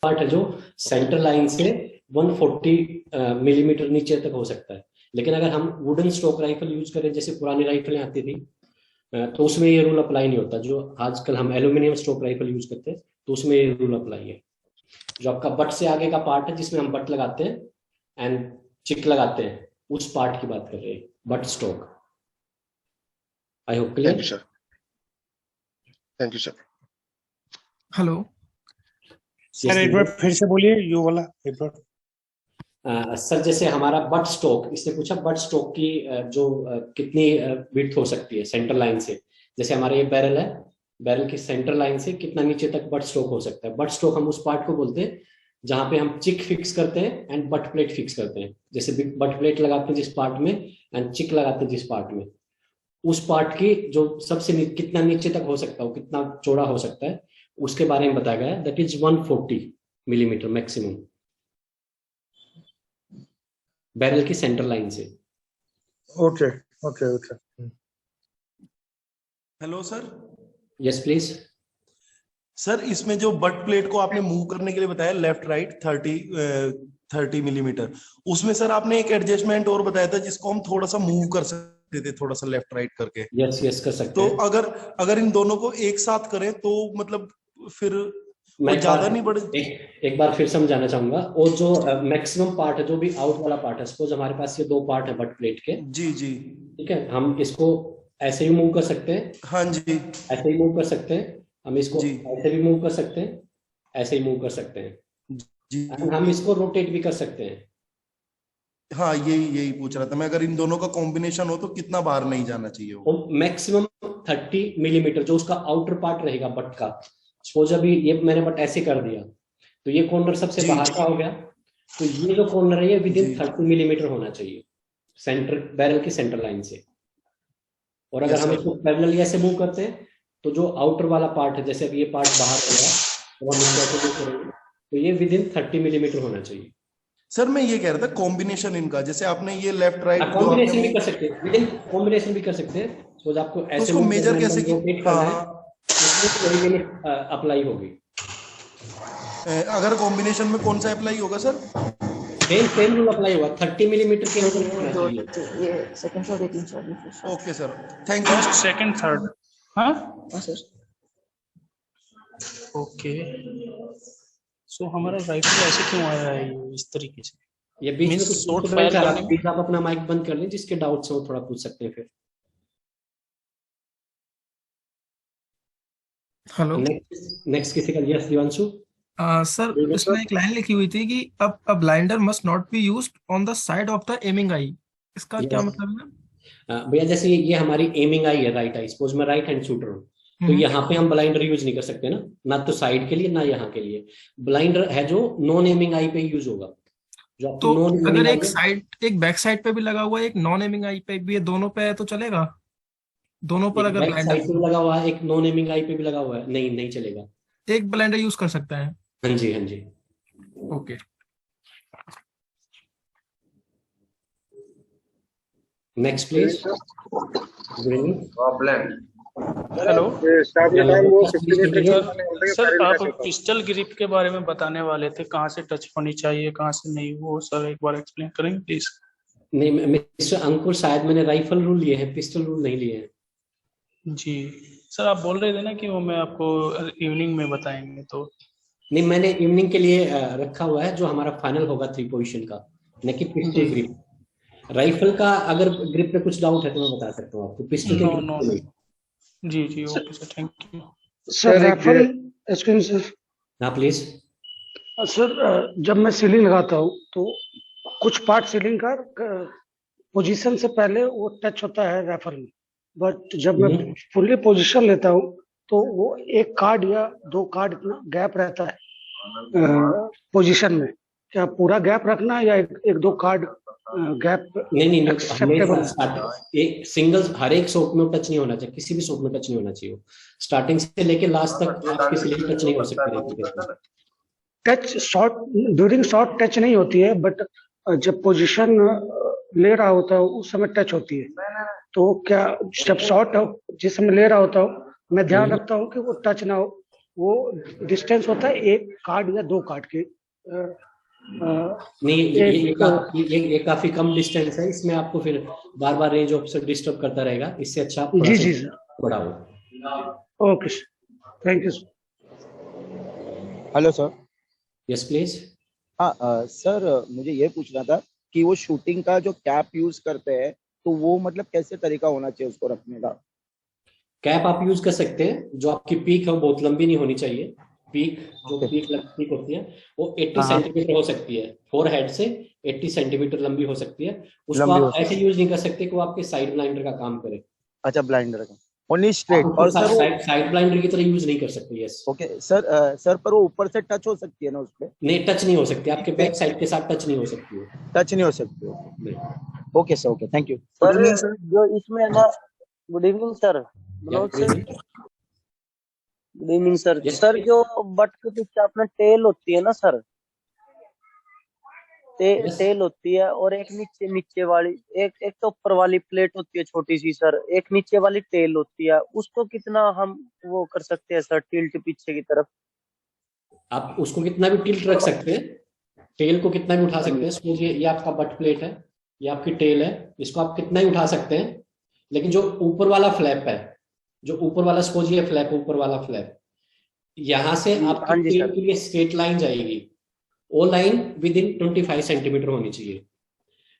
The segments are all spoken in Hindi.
पार्ट है जो सेंटर लाइन से 140 मिलीमीटर नीचे तक हो सकता है। लेकिन अगर हम वुडन स्टॉक राइफल यूज करें, जैसे पुरानी राइफलें आती थी, तो उसमें ये रूल अप्लाई नहीं होता। जो आजकल हम एल्यूमिनियम स्टॉक राइफल यूज करते हैं, तो उसमें ये रूल अप्लाई है। जो आपका बट से आगे का पार्ट है, जिसमें हम बट लगाते हैं एंड चिक लगाते हैं, उस पार्ट की बात कर रहे हैं, but stock. I hope thank you clear. Sir. Thank you sir. Hello sir, एक बार फिर से बोलिए यू वाला एक बार। सर, जैसे हमारा बट स्ट्रोक, इसने पूछा बट स्ट्रोक की जो कितनी विड्थ हो सकती है सेंटर लाइन से। जैसे हमारा ये बैरल है, बैरल की सेंटर लाइन से कितना नीचे तक बट स्ट्रोक हो सकता है। बट स्ट्रोक हम उस पार्ट को बोलते हैं जहां पे हम चिक फिक्स करते हैं एंड बट प्लेट फिक्स करते हैं। जैसे बट प्लेट लगाते हैं जिस पार्ट में एंड चिक लगाते हैं जिस पार्ट में, उस पार्ट की जो सबसे कितना नीचे तक हो सकता है, कितना चौड़ा हो सकता है, उसके बारे में बताया गया है। That is 140 millimetre maximum, barrel की सेंटर लाइन से। Okay okay okay. Hello sir. Yes please. Sir, इसमें जो बट प्लेट को आपने मूव करने के लिए बताया लेफ्ट राइट 30 मिलीमीटर, उसमें सर आपने एक एडजस्टमेंट और बताया था जिसको हम थोड़ा सा मूव कर सकते थे, थोड़ा सा लेफ्ट राइट करके। यस यस कर सकते तो हैं। अगर इन दोनों को एक साथ करें तो मतलब फिर मैं वो ज्यादा नहीं बढ़े। एक बार फिर समझाना चाहूंगा। और जो मैक्सिमम पार्ट है, जो भी आउट वाला पार्ट है, सपोज हमारे पास ये दो पार्ट है बट प्लेट के। जी जी। ठीक है, हम इसको ऐसे ही मूव कर सकते हैं, हाँ जी। ऐसे ही मूव कर सकते हैं, हम इसको जी ऐसे भी मूव कर सकते हैं, ऐसे ही मूव कर सकते हैं, जी। एंड हम इसको रोटेट भी कर सकते हैं। हाँ, यही पूछ रहा था मैं, अगर इन दोनों का कॉम्बिनेशन हो तो कितना बाहर नहीं जाना चाहिए वो। और मैक्सिमम 30 मिलीमीटर जो उसका आउटर पार्ट रहेगा बट का। सपोज अभी ये मैंने बट ऐसे कर दिया, तो ये कॉर्नर सबसे जी बाहर का हो गया। तो ये जो कॉर्नर है ये विद इन जी। 30 मिलीमीटर होना चाहिए सेंटर, बैरल की सेंटर लाइन से। और अगर यस हम सर। इसको पैरेलली ऐसे मूव करते हैं, तो जो आउटर वाला पार्ट है, जैसे अब ये पार्ट बाहर हो गया, तो हम इसको ऐसे मूव करेंगे, तो ये विद इन 30 मिलीमीटर होना चाहिए। सर, मैं ये कह रहा था कॉम्बिनेशन इनका, जैसे आपने ये लेफ्ट राइट जो आपने कॉम्बिनेशन भी कर सकते हैं, विद इन कॉम्बिनेशन भी कर सकते हैं। सपोज आपको तो ऐसे उसको मूव मेजर करना कैसे है, की। रोटेट करना है, हाँ, तो वही लिमिट अप्लाई होगी। अगर कॉम्बिनेशन में कौन सा अप्लाई होगा सर। सेम रूल अप्लाई होगा, 30 मिलीमीटर के अंदर होना चाहिए। ये second shot 18 shot. Okay sir, thank you. First second third. हाँ सर। ओके। सो हमारा राइफल ऐसे क्यों आया है ये इस तरीके से? ये बीच में Means कुछ short पूछना fire चाह रहा करने था, में? प्लीज आप अपना माइक बंद कर लें, जिसके डाउट्स हो थोड़ा पूछ सकते हैं फिर। हेलो नेक्स्ट किसी का? यस दिवांशु। सर, इसमें एक लाइन लिखी हुई थी कि अब a blinder must not be used on the side of the aiming eye. इसका क्या Yes. मतलब है? भैया, जैसे ये हमारी एमिंग आई है, राइट आई, सपोज मैं राइट हैंड शूटर हूँ, तो हम्म। यहाँ पे हम ब्लाइंडर यूज नहीं कर सकते ना, ना तो साइड के लिए ना यहाँ के लिए। ब्लाइंडर है जो नॉन एमिंग आई पे यूज होगा, जो आपकी तो नॉन अगर एमिंग आई एक है। साइड, एक बैक साइड पे भी लगा हुआ है, एक नॉन एमिंग आई पे भी है, दोनों पे है तो चलेगा? दोनों पर एक अगर बैक साइड पे ब्लाइंडर, भी लगा हुआ है, एक नॉन एमिंग आई पे भी लगा हुआ है, नहीं नहीं चलेगा। एक ब्लाइंडर यूज कर सकता है? हाँ जी, हाँ जी। Okay. Next please. Good evening. Hello sir, sir, आप पिस्टल ग्रिप के बारे में बताने वाले थे, कहाँ से टच होनी चाहिए कहाँ से नहीं, वो सर एक बार एक्सप्लेन करेंगे प्लीज? नहीं मिस्टर अंकुर, शायद मैंने राइफल रूल लिए हैं, पिस्टल रूल नहीं लिए हैं। जी सर, आप बोल रहे थे ना कि वो मैं आपको इवनिंग में बताएंगे, तो नहीं, मैंने इवनिंग के लिए रखा हुआ है, जो हमारा फाइनल होगा 3 पोजीशन का, न कि पिस्टल जी। ग्रिप। राइफल का अगर ग्रिप पे कुछ डाउट है तो मैं बता सकता हूँ आपको, पिस्टल के नो ग्रिप नो पे नहीं। जी जी, okay sir, thank you. Sir rifle, excuse sir. हाँ प्लीज। सर जब मैं सीलिंग लगाता हूँ तो कुछ पार्ट सीलिंग का पोजीशन से पहले वो टच होता है राइफल में, बट जब मैं फुल्ली पोजीशन लेता हूँ तो वो एक कार्ड या दो कार्ड इतना गैप रहता है पोजीशन में। क्या पूरा गैप रखना है या एक दो कार्ड गैप? नहीं, एक्सेप्टेबल? एक सिंगल हर एक शॉट में टच नहीं होना चाहिए, किसी भी शॉट में टच नहीं होना चाहिए। स्टार्टिंग से लेके लास्ट तक आपकी सीलिंग टच नहीं हो सकती। Touch shot during shot touch नहीं होती है, बट जब पोजीशन ले रहा होता है उस समय टच होती है। तो क्या जब शॉट जिस समय ले रहा होता हूँ मैं ध्यान रखता हूँ कि वो टच ना हो, वो डिस्टेंस होता है 1 कार्ड या 2 कार्ड के। नहीं, ये काफी कम डिस्टेंस है, इसमें आपको फिर बार बार रेंज ऑफिसर डिस्टर्ब करता रहेगा, इससे अच्छा आप जी जी सर, बड़ा हो। Okay sir, thank you sir. Hello sir. Yes please. हाँ सर, मुझे ये पूछना था कि वो शूटिंग का जो कैप यूज करते हैं तो वो मतलब कैसे तरीका होना चाहिए उसको रखने का? कैप आप यूज कर सकते हैं, जो आपकी पीक है वो बहुत लंबी नहीं होनी चाहिए। पीक जो पीक होती है वो 80 सेंटीमीटर हो सकती है, फोरहेड से 80 सेंटीमीटर लंबी हो सकती है। उसको आप ऐसे यूज नहीं कर सकते कि वो आपके साइड ब्लाइंडर का काम करे। अच्छा, ब्लाइंडर का ओनली स्ट्रेट। और सर साइड ब्लाइंडर की तरह यूज नहीं कर सकते। Yes okay sir. सर पर वो ऊपर से टच हो सकती है ना उस पे? नहीं, टच नहीं हो सकती, आपके बैक साइड के साथ टच नहीं हो सकती है। टच नहीं हो सकती। Okay sir, okay, thank you sir. जो इसमें ना, good evening sir, Manoj sir, good evening sir. Sir जो बट के पीछे अपना टेल होती है ना सर, टेल होती है, और एक नीचे वाली, एक तो ऊपर वाली प्लेट होती है छोटी सी सर, एक नीचे वाली टेल होती है, उसको कितना हम वो कर सकते हैं सर, टिल्ट पीछे की तरफ? आप उसको कितना भी टिल्ट रख सकते हैं, टेल को कितना भी उठा सकते हैं। सपोज ये आपका बट प्लेट है, ये आपकी टेल है, इसको आप कितना ही उठा सकते हैं, लेकिन जो ऊपर वाला फ्लैप है, जो ऊपर वाला सपोज ये फ्लैप, ऊपर वाला फ्लैप, यहां से आपकी टेल के लिए स्ट्रेट लाइन जाएगी, वो लाइन विद इन 25 सेंटीमीटर होनी चाहिए।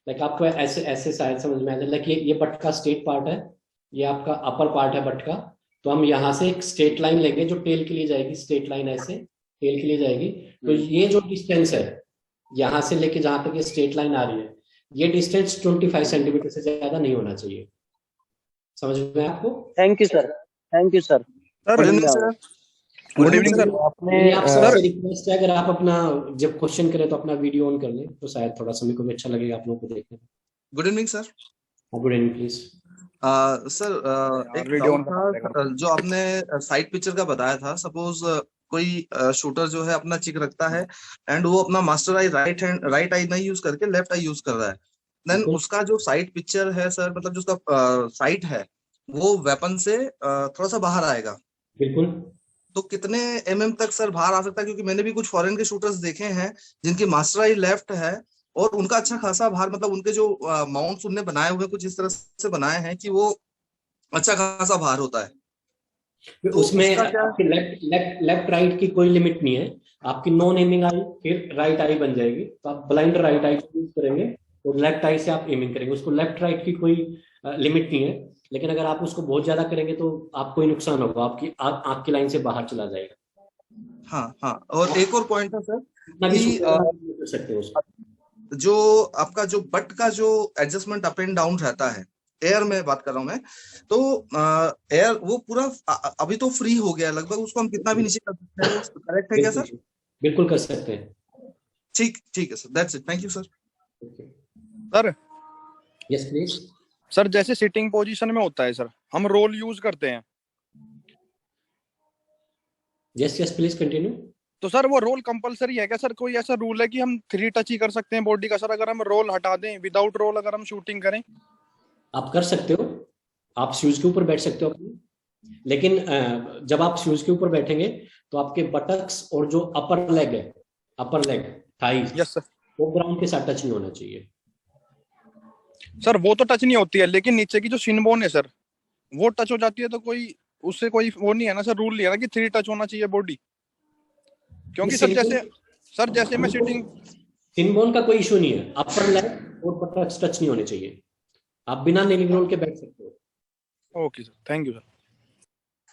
लाइक आपको ऐसे शायद समझ में आ जाए, लाइक ये बट का स्ट्रेट पार्ट है, ये आपका अपर पार्ट है बट का, तो हम यहाँ से एक स्ट्रेट लाइन लेंगे जो टेल के लिए जाएगी, स्ट्रेट लाइन ऐसे टेल के लिए जाएगी। तो ये जो डिस्टेंस है यहाँ से लेके जहां तक ये स्ट्रेट लाइन आ रही है, ये डिस्टेंस 25 सेंटीमीटर से ज्यादा नहीं होना चाहिए। समझ में आपको? Thank you sir, thank you sir. Good evening sir. आपसे रिक्वेस्ट है, अगर आप अपना जब क्वेश्चन करें तो अपना वीडियो ऑन कर लें, तो शायद थोड़ा सा मेरे को भी अच्छा लगेगा आप लोगों को देखने में। Good evening sir. Good evening please. Sir एक डाउट था, जो आपने साइड पिक्चर का बताया था, सपोज कोई शूटर जो है अपना चिक रखता है एंड वो अपना मास्टर आई राइट आई नहीं यूज करके लेफ्ट आई यूज कर रहा है, देन उसका जो साइड पिक्चर है सर, मतलब जो उसका साइट है वो वेपन से थोड़ा सा बाहर आएगा। बिल्कुल। तो कितने mm तक सर बाहर आ सकता है? क्योंकि मैंने भी कुछ फॉरेन के शूटर्स देखे हैं जिनकी मास्टर आई लेफ्ट है और उनका अच्छा खासा बाहर, मतलब उनके जो माउंट्स उनने बनाए हुए कुछ इस तरह से बनाए हैं कि वो अच्छा खासा बाहर होता है। तो उसमें आपकी लेफ्ट राइट की कोई लिमिट नहीं है। आपकी नॉन एमिंग आई फिर राइट आई बन जाएगी, तो आप ब्लाइंडर राइट आई यूज करेंगे और लेफ्ट आई से आप एमिंग करेंगे। उसको लेफ्ट राइट की कोई लिमिट नहीं है, लेकिन अगर आप उसको बहुत ज्यादा करेंगे तो आपको ही नुकसान होगा, आपकी आंख की लाइन से बाहर चला जाएगा। हाँ। और एक और पॉइंट है सर कर सकते हैं उसको, जो आपका जो बट का जो एडजस्टमेंट अप एंड डाउन रहता है, एयर में बात कर रहा हूँ मैं, तो एयर वो पूरा अभी तो फ्री हो गया लगभग, उसको हम कितना भी नीचे कर सकते हैं, करेक्ट है क्या सर? बिल्कुल कर सकते हैं। ठीक है sir, that's it, thank you sir. Sir yes please. Sir जैसे सिटिंग पोजीशन में होता है सर, हम रोल यूज करते हैं। Yes please continue. तो सर वो रोल कंपलसरी है क्या सर? कोई ऐसा रूल है कि हम 3 टच ही कर सकते हैं बॉडी का सर? अगर हम रोल हटा दें, विदाउट रोल अगर हम शूटिंग करें? आप कर सकते हो, आप शूज के ऊपर बैठ सकते हो अपने, लेकिन जब आप शूज के ऊपर बैठेंगे तो आपके बटक्स और जो अपर लेग है, अपर लेग थाई, यस सर, वो ग्राउंड के साथ टच नहीं होना चाहिए। सर वो तो टच नहीं होती है, लेकिन नीचे की जो शिन बोन है सर वो टच हो जाती है, तो कोई उससे कोई वो नहीं है ना सर, रूल नहीं है ना कि 3 टच होना चाहिए बॉडी? क्योंकि सर जैसे मैं सिटिंग, शिन बोन का कोई इशू नहीं है, अपर लेग और बटक्स टच नहीं होने चाहिए, आप बिना नीलिंग रोल के बैठ सकते हो। Okay sir, thank you sir.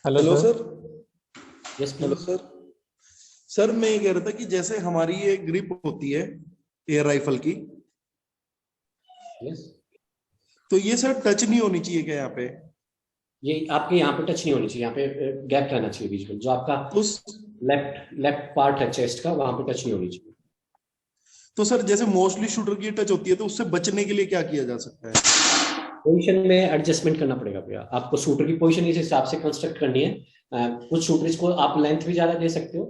Hello sir. Yes hello sir. Sir मैं ये कह रहा था कि जैसे हमारी ये ग्रिप होती है एयर राइफल की, यस, तो ये सर टच नहीं होनी चाहिए क्या यहाँ पे? ये आपके यहाँ पे टच नहीं होनी चाहिए, यहाँ पे गैप रहना चाहिए बीच में, जो आपका उस लेफ्ट पार्ट है चेस्ट का, वहां पे टच नहीं होनी चाहिए। तो सर जैसे मोस्टली शूटर की टच होती है, तो उससे बचने के लिए क्या किया जा सकता है? पोजीशन में एडजस्टमेंट करना पड़ेगा भैया आपको, शूटर की पोजीशन इस हिसाब से कंस्ट्रक्ट करनी है। कुछ शूटर्स को आप लेंथ भी ज्यादा दे सकते हो,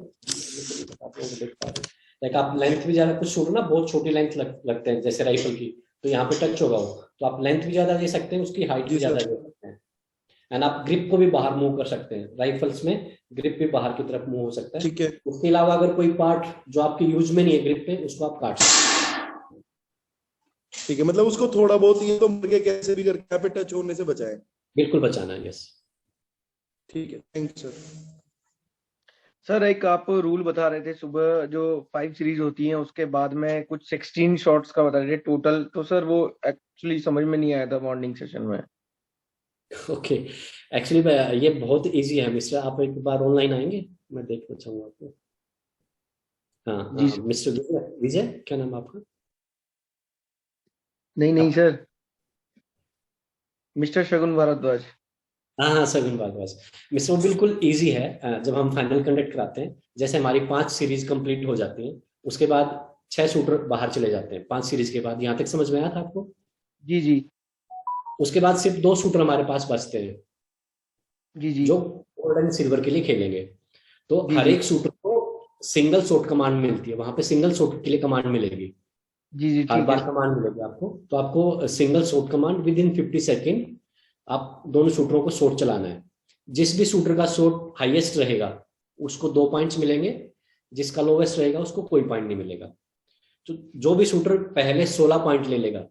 लाइक आप लेंथ भी ज्यादा, कुछ शूटर ना बहुत छोटी लेंथ लगते हैं जैसे राइफल की, तो यहाँ पे टच होगा वो, तो आप लेंथ भी ज्यादा दे सकते हैं, उसकी हाइट भी ज्यादा दे सकते हैं। एंड आप ग्रिप को भी बाहर मूव कर सकते हैं, राइफल्स में ग्रिप भी बाहर की तरफ मूव हो सकता है। ठीक है, उसके अलावा अगर कोई पार्ट जो आपके यूज में नहीं है ग्रिप पे, उसको आप काट सकते हैं। ठीक है, मतलब उसको थोड़ा बहुत ये तो मुर्गे कैसे भी करके यहाँ पे टच होने से बचाए। बिल्कुल बचाना है, यस। ठीक है, थैंक यू सर। सर एक आप रूल बता रहे थे सुबह, जो 5 सीरीज होती हैं उसके बाद में कुछ 16 शॉट्स का बता रहे थे टोटल, तो सर वो एक्चुअली समझ में नहीं आया था मॉर्निंग सेशन में। ओके, एक्चुअली ये बहुत इजी है मिस्टर, आप एक बार ऑनलाइन आएंगे, मैं देखना चाहूंगा आपको। हाँ जी हाँ, मिस्टर विजय, विजय क्या नाम है आपका? नहीं सर, मिस्टर शगुन भारद्वाज। हाँ हाँ, सगुन भारद्वाज मिस्टर, वो बिल्कुल इजी है। जब हम फाइनल कंडक्ट कराते हैं, जैसे हमारी 5 सीरीज कंप्लीट हो जाती हैं, उसके बाद 6 शूटर बाहर चले जाते हैं 5 सीरीज के बाद। यहाँ तक समझ में आया था आपको? जी जी उसके बाद सिर्फ 2 शूटर हमारे पास बचते हैं जी जी जो गोल्ड एंड सिल्वर के लिए खेलेंगे। तो जी हर जी एक शूटर को सिंगल शॉट कमांड मिलती है, वहां पे सिंगल शॉट के लिए कमांड मिलेगी, जी जी हर ठीक बार है कमांड मिलेगी आपको। तो आपको single shot command with in 50 second आप दोनों शूटरों को शॉट चलाना है। जिस भी शूटर का शॉट हाईएस्ट रहेगा उसको 2 पॉइंट्स मिलेंगे, जिसका लोवेस्ट रहेगा उसको कोई पॉइंट नहीं मिलेगा। तो जो भी शूटर पहले 16 पॉइंट ले लेगा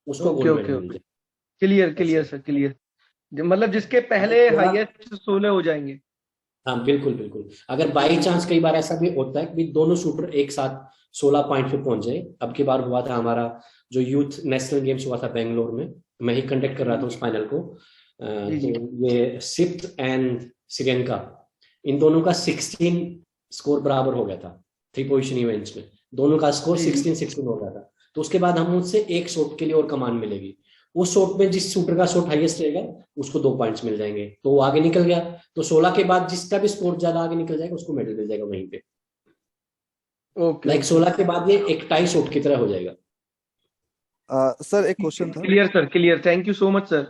उसको ओके गोल्ड ओके मेडल मिल ओके, जाएगा। Clear sir clear. मतलब जिसके पहले अगर हाईएस्ट 16 हो जाएंगे। हाँ बिल्कुल बिल्कुल, अगर बाई चांस कई बार ऐसा भी होता है कि दोनों शूटर एक साथ 16 पॉइंट पे पहुंच जाए। अब की बार हुआ था हमारा जो यूथ नेशनल गेम्स हुआ था बेंगलोर में, मैं ही कंडक्ट कर रहा था उस फाइनल को। जी जी तो ये सिप्त एंड श्रीलंका, इन दोनों का 16 स्कोर बराबर हो गया था 3 पोजीशन इवेंट्स में, दोनों का स्कोर जी जी 16-16 हो गया था। तो उसके बाद हम मुझसे एक शॉट के लिए और कमांड मिलेगी, उस शॉट में जिस शूटर का शॉट हाईएस्ट रहेगा उसको 2 पॉइंट्स मिल जाएंगे, तो वो आगे निकल गया। तो 16 के बाद जिसका भी स्कोर ज्यादा आगे निकल जाएगा उसको मेडल मिल जाएगा वहीं पे। ओके लाइक 16 के बाद ये एक टाई शॉट की तरह हो जाएगा। सर एक क्वेश्चन था clear sir clear, thank you so much sir.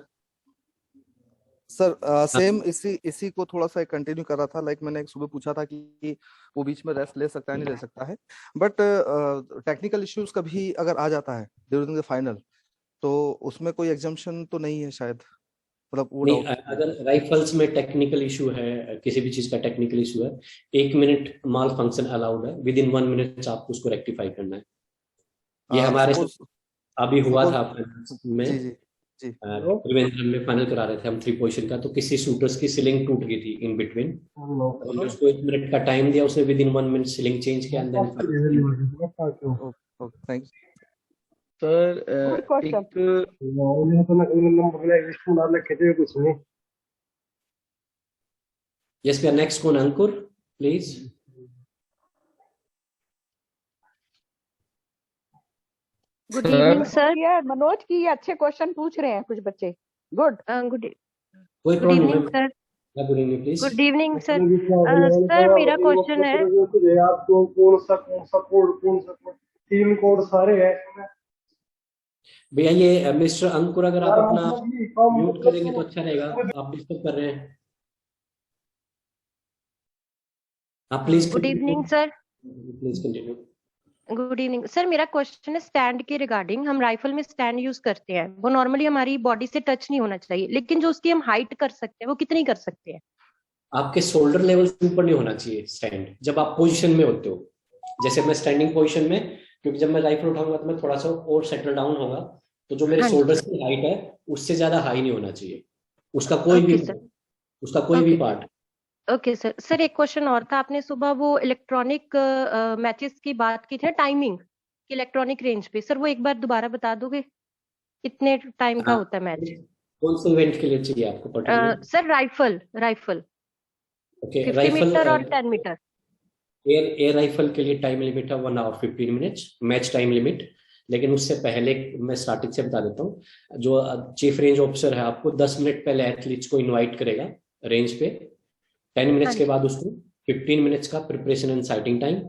Sir. Same इसी को थोड़ा सा कंटिन्यू कर रहा था। लाइक मैंने एक सुबह पूछा था कि वो बीच में रेस्ट ले सकता है नहीं ले सकता है, बट टेक्निकल इश्यूज कभी अगर आ जाता है ड्यूरिंग द फाइनल तो उसमें कोई एग्जम्पशन तो नहीं है शायद, मतलब वो नहीं, डाउट। अगर राइफल्स में टेक्निकल इशू है, किसी भी चीज का टेक्निकल इशू है, 1 मिनट माल फंक्शन अलाउड है, विद इन 1 मिनट आपको उसको रेक्टिफाई करना है। ये हमारे सपोज अभी हुआ था में जी जी जी त्रिवेंद्रम में फाइनल करा रहे थे हम 3 पोजीशन का, तो किसी शूटर्स की सीलिंग टूट गई थी इन बिटवीन, हमने उसको 1 मिनट का टाइम दिया, उसने within 1 minute sealing change किया and then thank you sir yes we are next कौन? Ankur please. Good evening sir. यार मनोज की ये अच्छे क्वेश्चन पूछ रहे हैं कुछ बच्चे। गुड कोई गुड प्रॉब्लम इवनिंग है? Sir. Good evening please. Good evening sir. Sir मेरा क्वेश्चन है, आपको कौन सा कोड, 3 कोड सारे हैं। भैया ये मिस्टर अंकुर अगर आप अपना म्यूट करेंगे तो अच्छा रहेगा, आप डिस्टर्ब कर रहे हैं। आप please good evening sir. Please continue. Good evening sir, मेरा क्वेश्चन है स्टैंड के रिगार्डिंग। हम राइफल में स्टैंड यूज करते हैं, वो नॉर्मली हमारी बॉडी से टच नहीं होना चाहिए, लेकिन जो उसकी हम हाइट कर सकते हैं वो कितनी कर सकते हैं? आपके शोल्डर लेवल से ऊपर नहीं होना चाहिए स्टैंड, जब आप पोजीशन में होते हो। जैसे मैं स्टैंडिंग पोजीशन में, क्योंकि जब मैं राइफल उठाऊंगा तो मैं थोड़ा सा और सेटल डाउन होगा, तो जो मेरे हाँ जी शोल्डर की हाइट है उससे ज्यादा हाई नहीं होना चाहिए उसका कोई भी okay sir. Part. Okay sir. Sir एक क्वेश्चन और था, आपने सुबह वो इलेक्ट्रॉनिक मैचेस की बात की थी, टाइमिंग इलेक्ट्रॉनिक रेंज पे, सर वो एक बार दोबारा बता दोगे कितने टाइम का हाँ, होता है मैच? कौन से इवेंट के लिए चाहिए आपको particular? Sir rifle okay, 50 rifle metre और 10 मीटर। एयर राइफल के लिए टाइम लिमिट है 1 hour 15 minutes match time limit. लेकिन उससे पहले मैं स्टार्टिंग से बता देता हूँ, जो चीफ रेंज ऑफिसर है आपको 10 मिनट पहले एथलीट्स को इनवाइट करेगा रेंज पे। 10 मिनट्स के बाद उसको 15 मिनट्स का preparation and sighting time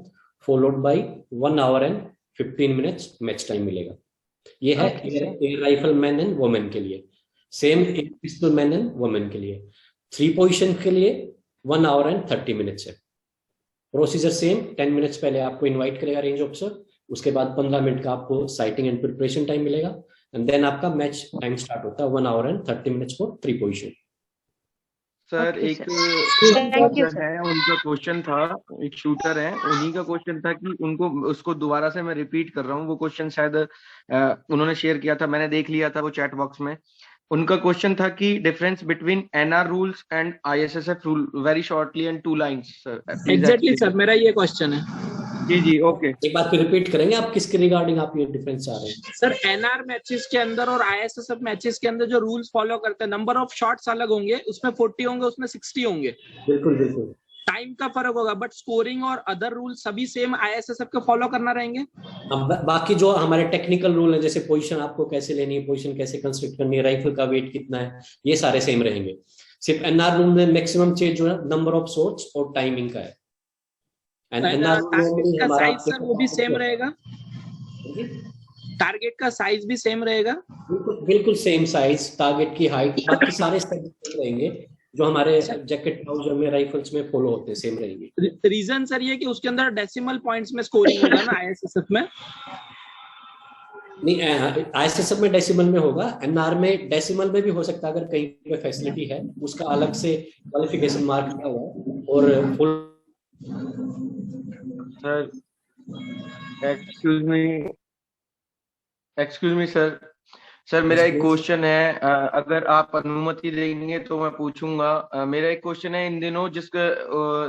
followed by 1 hour and 15 minutes match time मिलेगा। ये है air rifle man and women के लिए। Same pistol man and women के लिए 3 पोजीशन के लिए 1 आवर एंड 30 मिनट्स है। प्रोसीजर सेम, 10 मिनट्स पहले आपको इनवाइट करेगा रेंज ऑफिसर, उसके बाद 15 मिनट का आपको साइटिंग एंड प्रिपरेशन टाइम मिलेगा, एंड देन आपका मैच टाइम स्टार्ट होता है 1 hour and 30 minutes for 3 position. Sir Okay, एक Thank you, जो है उनका क्वेश्चन था, एक शूटर है, उन्हीं का क्वेश्चन था कि उनको, उसको दोबारा से मैं रिपीट कर रहा हूँ, वो क्वेश्चन शायद उन्होंने शेयर किया था, मैंने देख लिया था वो चैट बॉक्स में। उनका क्वेश्चन था कि difference between NR rules and ISSF rule, very shortly and 2 lines sir, please exactly sir, मेरा ये क्वेश्चन है। जी जी ओके। एक बार फिर रिपीट करेंगे, आप किसके रिगार्डिंग आप ये डिफरेंस चाह रहे हैं? सर एनआर मैचेस के अंदर और आईएसएसएफ मैचेस के अंदर जो रूल्स फॉलो करते हैं, नंबर ऑफ शॉट्स अलग होंगे, उसमें 40 होंगे, उसमें 60 होंगे, बिल्कुल बिल्कुल। टाइम का फर्क होगा, बट स्कोरिंग और अदर रूल सभी सेम आईएसएसएफ के फॉलो करना रहेंगे। अब बाकी जो हमारे टेक्निकल रूल है, जैसे पोजीशन आपको कैसे लेनी है, पोजीशन कैसे कंस्ट्रक्ट करनी है, राइफल का वेट कितना है, ये सारे सेम रहेंगे। सिर्फ एनआर रूल में मैक्सिमम चेंज जो है नंबर ऑफ शॉट्स और टाइमिंग का है। टारगेट का साइज सर वो भी सेम रहेगा, टारगेट का साइज भी सेम रहेगा। बिल्कुल सेम साइज, टारगेट की हाइट, बाकी सारे सेम रहेंगे जो हमारे जैकेट ट्राउजर में, राइफल्स में फॉलो होते हैं, सेम रहेंगे। रीजन सर ये कि उसके अंदर डेसिमल पॉइंट्स में स्कोरिंग होगा ना आईएसएसएफ में। नहीं, आईएसएसएफ में डेसिमल में होगा, एनआर में डेसिमल में भी हो सकता है अगर कहीं पे फैसिलिटी है, उसका अलग से क्वालिफिकेशन मार्क किया हुआ है। और full sir excuse me sir मेरा एक क्वेश्चन है, अगर आप अनुमति देंगे तो मैं पूछूंगा। मेरा एक क्वेश्चन है, इन दिनों जिस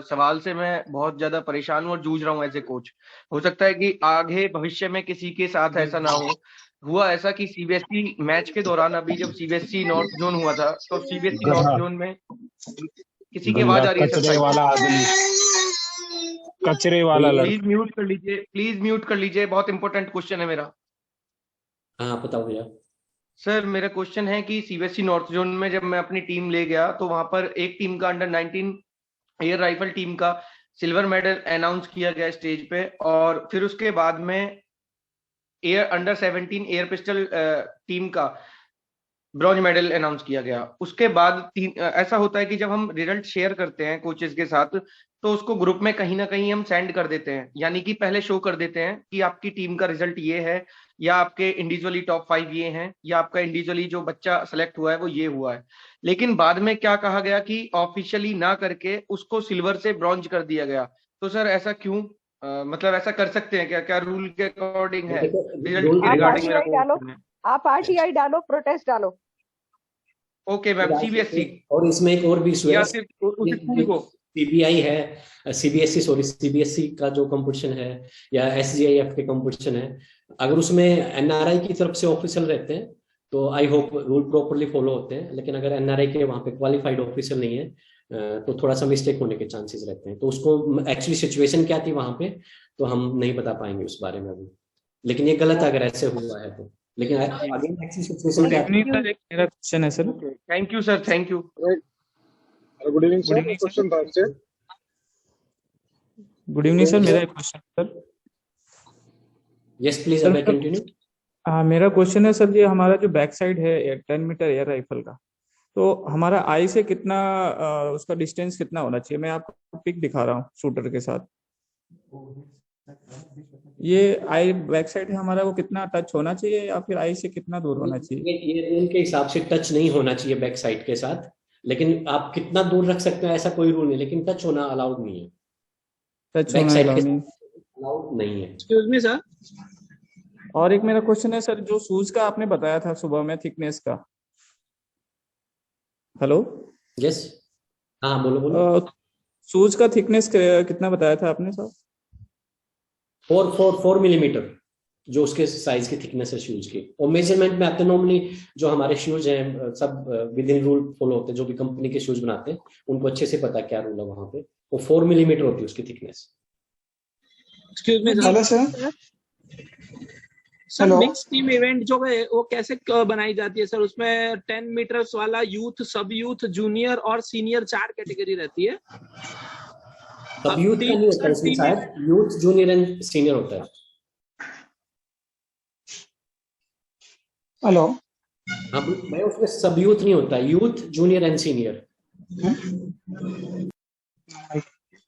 सवाल से मैं बहुत ज्यादा परेशान हूँ और जूझ रहा हूँ एज ए कोच, हो सकता है कि आगे भविष्य में किसी के साथ ऐसा ना हो। हुआ ऐसा कि सीबीएसई मैच के दौरान, अभी जब सीबीएसई नॉर्थ जोन हुआ था, तो सीबीएसई नॉर्थ जोन में किसी की आवाज आ रही है कचरे वाला आदमी, कचरे वाला लड़का। प्लीज म्यूट कर लीजिए, प्लीज म्यूट कर लीजिए, बहुत इंपॉर्टेंट क्वेश्चन है मेरा। हाँ बताओ भैया। सर मेरा क्वेश्चन है कि सीबीएसई नॉर्थ जोन में जब मैं अपनी टीम ले गया, तो वहां पर एक टीम का अंडर 19 एयर राइफल टीम का सिल्वर मेडल अनाउंस किया गया स्टेज पे, और फिर उसके बाद में air under 17 air pistol team का ब्रॉन्ज मेडल अनाउंस किया गया। उसके बाद ऐसा होता है कि जब हम रिजल्ट शेयर करते हैं कोचेस के साथ, तो उसको ग्रुप में कहीं ना कहीं हम सेंड कर देते हैं, यानी कि पहले शो कर देते हैं कि आपकी टीम का रिजल्ट ये है, या आपके इंडिविजुअली टॉप 5 ये हैं, या आपका इंडिविजुअली जो बच्चा सेलेक्ट हुआ है वो ये हुआ है। लेकिन बाद में क्या कहा गया कि ऑफिशियली ना करके उसको सिल्वर से ब्रॉन्ज कर दिया गया। तो सर ऐसा क्यों, मतलब ऐसा कर सकते हैं क्या? क्या रूल के अकॉर्डिंग है? रिजल्ट के रिगार्डिंग आप आरटीआई डालो, प्रोटेस्ट डालो। Okay ma'am, CBSE. और इसमें एक और भी इशू है, सीबीआई है, सीबीएसई का जो कंपटीशन है या एसजीआईएफ के कंपटीशन है, अगर उसमें एनआरआई की तरफ से ऑफिशियल रहते हैं तो I hope rule properly follow होते हैं। लेकिन अगर एनआरआई के वहाँ पे क्वालिफाइड ऑफिशियल नहीं है तो थोड़ा सा मिस्टेक होने के चांसेस रहते हैं। तो उसको एक्चुअली सिचुएशन क्या थी वहाँ पे तो हम नहीं बता पाएंगे उस बारे में अभी, लेकिन ये गलत है अगर ऐसे हुआ है तो। लेकिन अगेन एक्चुअली सिचुएशन क्या थी? मेरा क्वेश्चन है sir. Thank you sir, thank you. Good evening sir, question था आपसे। गुड इवनिंग सर, मेरा एक क्वेश्चन सर। यस प्लीज, अब कंटिन्यू। हाँ, मेरा क्वेश्चन है सर, ये हमारा जो बैक साइड है 10 मीटर एयर राइफल का, तो हमारा आई से कितना उसका डिस्टेंस कितना होना चाहिए? मैं आपको पिक दिखा रहा हूँ शूटर के साथ। ये आई बैक साइड है हमारा, वो कितना टच होना चाहिए या फिर आई से कितना दूर होना चाहिए? ये रूल के हिसाब से टच नहीं होना चाहिए बैक साइड के साथ, लेकिन आप कितना दूर रख सकते हैं ऐसा कोई रूल नहीं, लेकिन टच होना अलाउड नहीं है। टच होना अलाउड नहीं है। Excuse me sir. और एक मेरा क्वेश्चन है सर, जो शूज का आपने बताया था सुबह में थिकनेस का। हेलो। यस, हाँ बोलो बोलो। शूज का थिकनेस कितना बताया था आपने सर? 4 मिलीमीटर जो उसके साइज की थिकनेस है शूज की। और मेजरमेंट में आते नॉर्मली जो हमारे शूज हैं सब विद इन रूल फॉलो होते हैं, जो भी कंपनी के शूज बनाते हैं उनको अच्छे से पता क्या रूल है वहां पे। वो 4 मिलीमीटर होती है उसकी thickness. Excuse me sir. Sir mix team event जो है वो कैसे बनाई जाती है सर? उसमें 10 मीटर्स वाला यूथ, सब यूथ, जूनियर और सीनियर 4 कैटेगरी रहती है। सब यूथ का नहीं होता इसमें, शायद यूथ, जूनियर एंड सीनियर होता है। हेलो। हाँ भाई, उसमें सब यूथ नहीं होता, यूथ, जूनियर एंड सीनियर।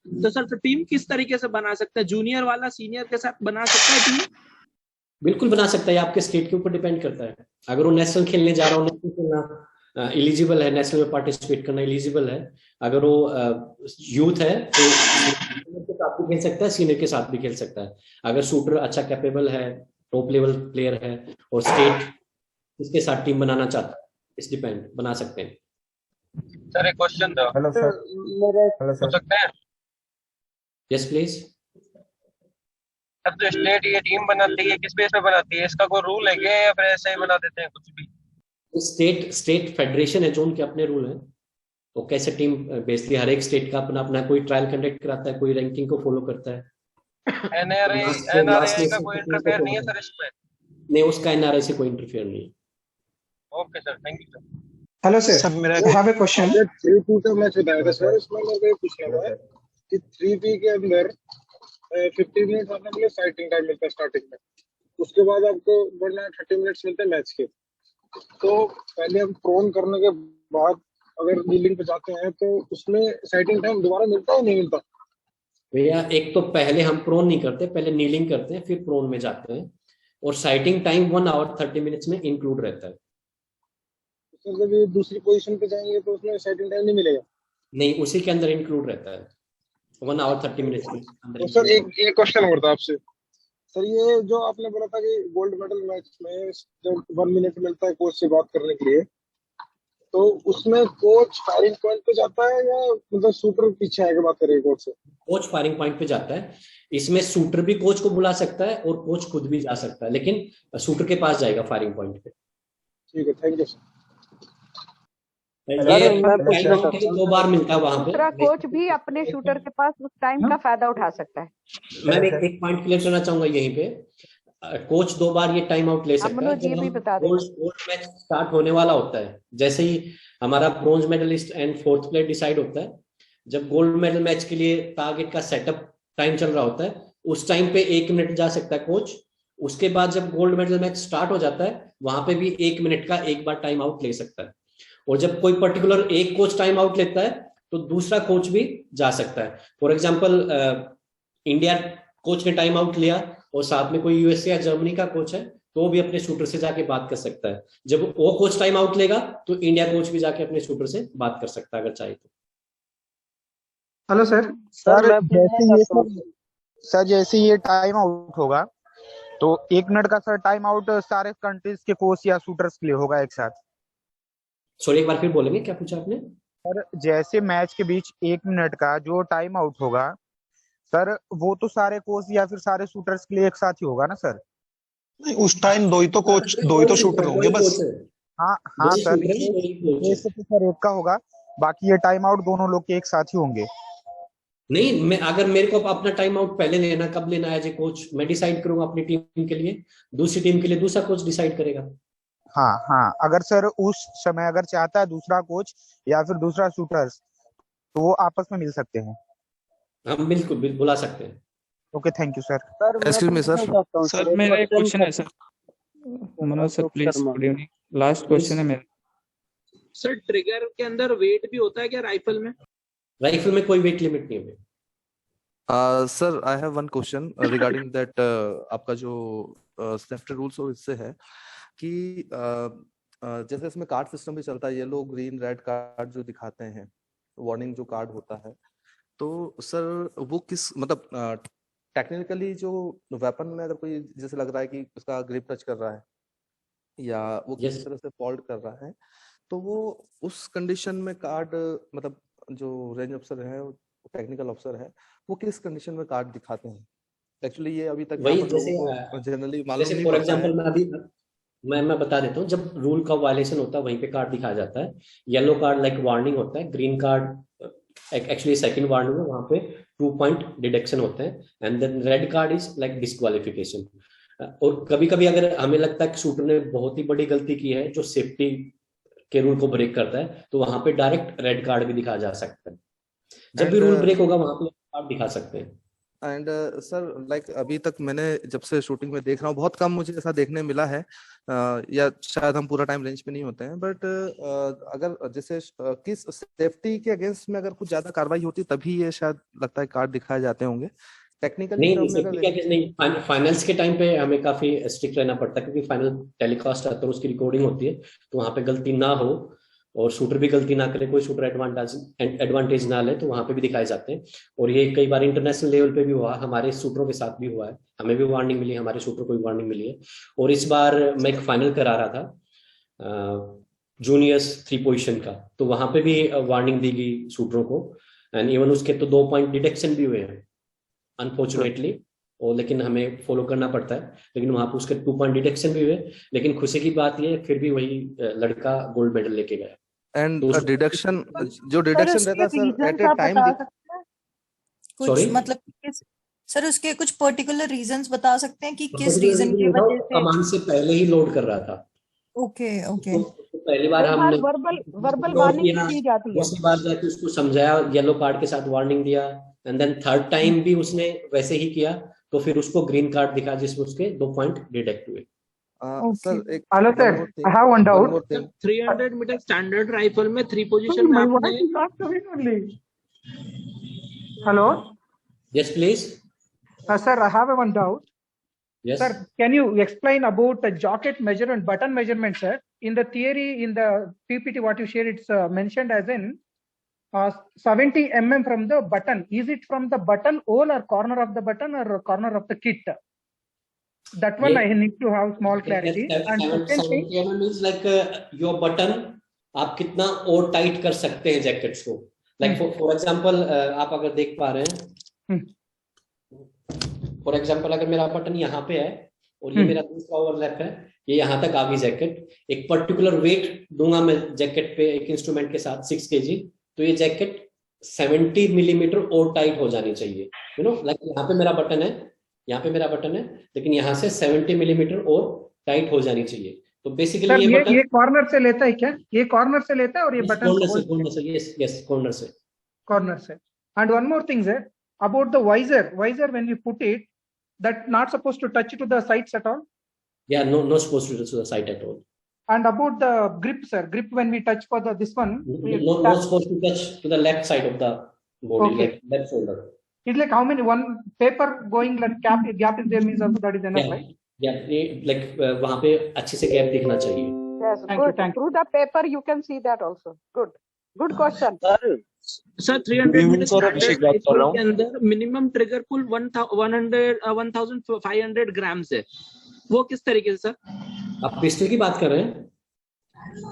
तो सर तो टीम किस तरीके से बना सकते हैं? जूनियर वाला सीनियर के साथ बना सकता है टीम? बिल्कुल बना सकता है, आपके स्टेट के ऊपर डिपेंड करता है। अगर वो नेशनल खेलने जा रहा हो, नेशनल खेलना एलिजिबल है, नेशनल में पार्टिसिपेट करना एलिजिबल है। अगर वो यूथ है तो सीनियर के साथ भी खेल सकता है, सीनियर के साथ भी खेल सकता है। अगर शूटर अच्छा कैपेबल है, टॉप लेवल प्लेयर है और स्टेट इसके साथ टीम बनाना चाहता है, इस डिपेंड बना सकते हैं। सर एक क्वेश्चन था। Hello sir. हेलो हो सर। सकते हैं यस प्लीज। सर जो स्टेट ये टीम बनाती है किस बेस पे बनाती है, इसका कोई रूल है क्या या फिर ऐसे ही बना देते हैं कुछ भी? स्टेट फेडरेशन है जो उनके अपने रूल हैं, वो कैसे टीम बेसिकली हर एक स्टेट का अपना अपना कोई ट्रायल कंडक्ट कराता है, कोई रैंकिंग को फॉलो करता है। एनआरआई का कोई इंटरफेयर नहीं है सर इसमें? नहीं, उसका एनआरआई से कोई इंटरफेयर नहीं है। Okay sir, thank you sir. Hello sir, I have a question. 3P का मैच बताया था सर, इसमें मेरे को ये पूछना था कि 3P के अंदर 50 मिनट आपने बोले फाइटिंग टाइम मिलता है स्टार्टिंग में, उसके बाद आपको वरना 30 मिनट्स मिलते हैं मैच के। तो पहले हम प्रोन करने के बाद अगर नीलिंग पे जाते हैं तो उसमें साइटिंग टाइम दोबारा मिलता है नहीं मिलता? भैया एक तो पहले हम प्रोन नहीं करते, पहले नीलिंग करते हैं फिर प्रोन में जाते हैं, और साइटिंग टाइम 1 आवर 30 मिनट्स में इंक्लूड रहता है। तो जब ये दूसरी पोजीशन पे जाएंगे तो उसमें साइटिंग टाइम नहीं मिलेगा? नहीं, उसी के अंदर इंक्लूड रहता है 1 आवर 30 मिनट्स में अंदर। तो सर एक क्वेश्चन और था आपसे सर, ये जो आपने बोला था कि गोल्ड मेडल मैच में जब 1 मिनट मिलता है कोच से बात करने के लिए, तो उसमें कोच फायरिंग पॉइंट पे जाता है या मतलब शूटर पीछे आके बात करेगा कोच से? कोच फायरिंग पॉइंट पे जाता है। इसमें शूटर भी कोच को बुला सकता है और कोच खुद भी जा सकता है, लेकिन शूटर के पास जाएगा फायरिंग पॉइंट पे। ठीक है, थैंक यू सर। ये 2 बार मिलता है वहां पे। दूसरा कोच भी अपने शूटर के पास उस टाइम का फायदा उठा सकता है। मैं एक पॉइंट क्लियर करना चाहूंगा यहीं पे, कोच 2 बार ये टाइम आउट ले सकता है। जब गोल्ड मैच स्टार्ट होने वाला होता है, जैसे ही हमारा bronze medalist and 4th place decide होता है, जब गोल्ड मेडल मैच के लिए टारगेट का सेटअप टाइम चल रहा होता है, उस टाइम पे 1 मिनट जा सकता है कोच। उसके बाद जब गोल्ड मेडल मैच स्टार्ट हो जाता है, वहां पे भी 1 मिनट का एक बार टाइम आउट ले सकता है। और जब कोई पर्टिकुलर एक कोच टाइम आउट लेता है तो दूसरा कोच भी जा सकता है। फॉर एग्जाम्पल इंडिया कोच ने टाइम आउट लिया और साथ में कोई यूएसए या जर्मनी का कोच है, तो वो भी अपने शूटर से जाके बात कर सकता है। जब वो कोच टाइम आउट लेगा तो इंडिया कोच भी जाके अपने शूटर से बात कर सकता है अगर चाहे तो। Hello sir. सर जैसे ये टाइम आउट होगा तो 1 मिनट का सर टाइम आउट सारे कंट्रीज के कोच या शूटर्स के लिए होगा एक साथ? सॉरी एक बार फिर बोलेंगे, क्या पूछा आपने? सर जैसे मैच के बीच 1 मिनट का जो टाइम आउट होगा सर, वो तो सारे कोच या फिर सारे शूटर्स के लिए एक साथ ही होगा ना सर? नहीं, उस टाइम 2 ही तो कोच 2 ही तो शूटर होंगे बस। हाँ सर, सर एक का होगा, बाकी ये टाइम आउट दोनों लोग के एक साथ ही होंगे। नहीं, मैं अगर मेरे को अपना टाइम आउट पहले लेना, कब लेना है एज ए कोच, मैं डिसाइड करूंगा अपनी टीम के लिए, दूसरी टीम के लिए दूसरा कोच डिसाइड करेगा। हाँ, अगर सर उस समय अगर चाहता है दूसरा कोच या फिर दूसरा शूटर्स, तो वो आपस में मिल सकते हैं। हम बिल्कुल बुला सकते हैं। Okay, thank you sir. Excuse me sir. Sir मेरा एक क्वेश्चन है sir. Manoj sir please, good evening. Last question है मेरा। सर ट्रिगर के अंदर वेट भी होता है क्या राइफल में? राइफल में कोई वेट लिमिट नहीं है। Sir I have one question regarding that. आपका जो सेफ्टी रूल्स हो इससे है कि जैसे इसमें कार्ड सिस्टम भी चलता है, येलो ग्रीन रेड कार्ड जो दिखाते हैं, वार्निंग जो कार्ड होता है, तो सर वो किस मतलब टेक्निकली जो वेपन में अगर कोई जैसे लग रहा है कि उसका ग्रिप टच कर रहा है या वो किसी तरह से फॉल्ट कर रहा है, तो वो उस कंडीशन में कार्ड मतलब जो रेंज अफसर है, टेक्निकल अफसर है, वो किस कंडीशन में कार्ड दिखाते हैं? एक्चुअली ये अभी तक वही जैसे जनरली मालूम नहीं फॉर एग्जांपल मैं बता देता हूँ, जब रूल का वायलेशन होता है वहीं पे कार्ड दिखाया जाता है। येलो कार्ड लाइक वार्निंग होता है, green card actually second warning है, वहां पे 2 पॉइंट डिडक्शन होते हैं, and then red card is like disqualification. और कभी कभी अगर हमें लगता है कि शूटर ने बहुत ही बड़ी गलती की है जो सेफ्टी के रूल को ब्रेक करता है, तो वहां पे डायरेक्ट रेड कार्ड भी दिखाया जा सकता है। जब भी रूल ब्रेक होगा वहां पे कार्ड दिखा सकते हैं। एंड सर लाइक अभी तक मैंने जब से शूटिंग में देख रहा हूँ, बहुत कम मुझे ऐसा देखने मिला है, या शायद हम पूरा टाइम रेंज पे नहीं होते हैं, बट अगर जैसे किस सेफ्टी के अगेंस्ट में अगर कुछ ज्यादा कार्रवाई होती तभी ये शायद लगता है कार्ड दिखाए जाते होंगे। टेक्निकली नहीं, फाइनल्स के टाइम पे हमें काफी स्ट्रिक्ट रहना पड़ता है, क्योंकि फाइनल टेलीकास्ट आता है, उसकी रिकॉर्डिंग होती है, तो वहां पे गलती ना हो और शूटर भी गलती ना करे, कोई शूटर एडवांटेज ना ले, तो वहां पे भी दिखाए जाते हैं। और ये कई बार इंटरनेशनल लेवल पे भी हुआ, हमारे शूटरों के साथ भी हुआ है, हमें भी वार्निंग मिली, हमारे शूटर को भी वार्निंग मिली है। और इस बार मैं एक फाइनल करा रहा था जूनियर्स 3 पोजीशन का, तो वहां पे भी वार्निंग दी गई शूटरों को, एंड इवन उसके तो 2 पॉइंट डिडक्शन भी हुए हैं अनफॉर्चुनेटली, और लेकिन हमें फॉलो करना पड़ता है। लेकिन वहां पे उसके 2 पॉइंट डिडक्शन भी हुए, लेकिन खुशी की बात ये फिर भी वही लड़का गोल्ड मेडल लेके गया। एंड तो डिडक्शन, जो डिडक्शन रहता है sir at a time, sorry कुछ मतलब सर उसके कुछ पर्टिकुलर रीजंस बता सकते हैं कि किस रीजन की वजह से? कमांड से पहले ही लोड कर रहा था। Okay okay. तो पहली बार हमने वर्बल वार्निंग दी जाती है, दूसरी बार जाके उसको समझाया, येलो कार्ड के साथ वार्निंग दिया, एंड देन थर्ड टाइम भी उसने वैसे ही किया, तो फिर उसको ग्रीन कार्ड दिखा जिसमें उसके 2 पॉइंट डिडक्ट हुए। सर एक Hello sir, I have one doubt. 300 metre standard rifle में 3 पोजीशन में आपने Hello, yes please. sir, I have one doubt. Yes. Sir, can you explain about the jacket measurement, button measurement, sir? In the theory, in the PPT, what you shared, it's mentioned as in 70 mm from the button. Is it from the button hole or corner of the button or corner of the kit? That one I need to have small clarity. And second thing, 70 mm means like your button, आप कितना और टाइट कर सकते हैं जैकेट्स को। लाइक फॉर एग्जांपल आप अगर देख पा रहे हैं, फॉर एग्जांपल अगर मेरा बटन यहाँ पे है और ये मेरा दूसरा ओवरलैप है, ये यहाँ तक आ गई जैकेट, एक पर्टिकुलर वेट दूंगा मैं जैकेट पे एक इंस्ट्रूमेंट के साथ 6 kg, तो ये जैकेट 70 मिलीमीटर और टाइट हो जानी चाहिए। यू नो, लाइक यहाँ पे मेरा बटन है, यहाँ पे मेरा बटन है, लेकिन यहाँ से 70 मिलीमीटर और टाइट हो जानी चाहिए। तो बेसिकली ये बटन ये कॉर्नर से लेता है क्या? ये कॉर्नर से लेता है और ये बटन कॉर्नर से, यस यस, कॉर्नर से, कॉर्नर से। And one more thing, sir, about the visor when you put it, that not supposed to touch to the sides at all. Yeah, no supposed to touch the side at all. And about the grip, sir, grip when we touch for this one, no supposed to touch to the left side of the body, Okay. like left shoulder. it's like how many one paper going like gap is there means also that is enough, right? Yeah, like वहाँ पे अच्छे से गैप दिखना चाहिए। Yes, Thank you, good. thank you. Through the paper you can see that also. Good question. Sir 300 metre standard rifle के अंदर मिनिमम ट्रिगर पुल 1500 ग्राम्स है, वो किस तरीके से सर? आप पिस्टल की बात कर रहे हैं?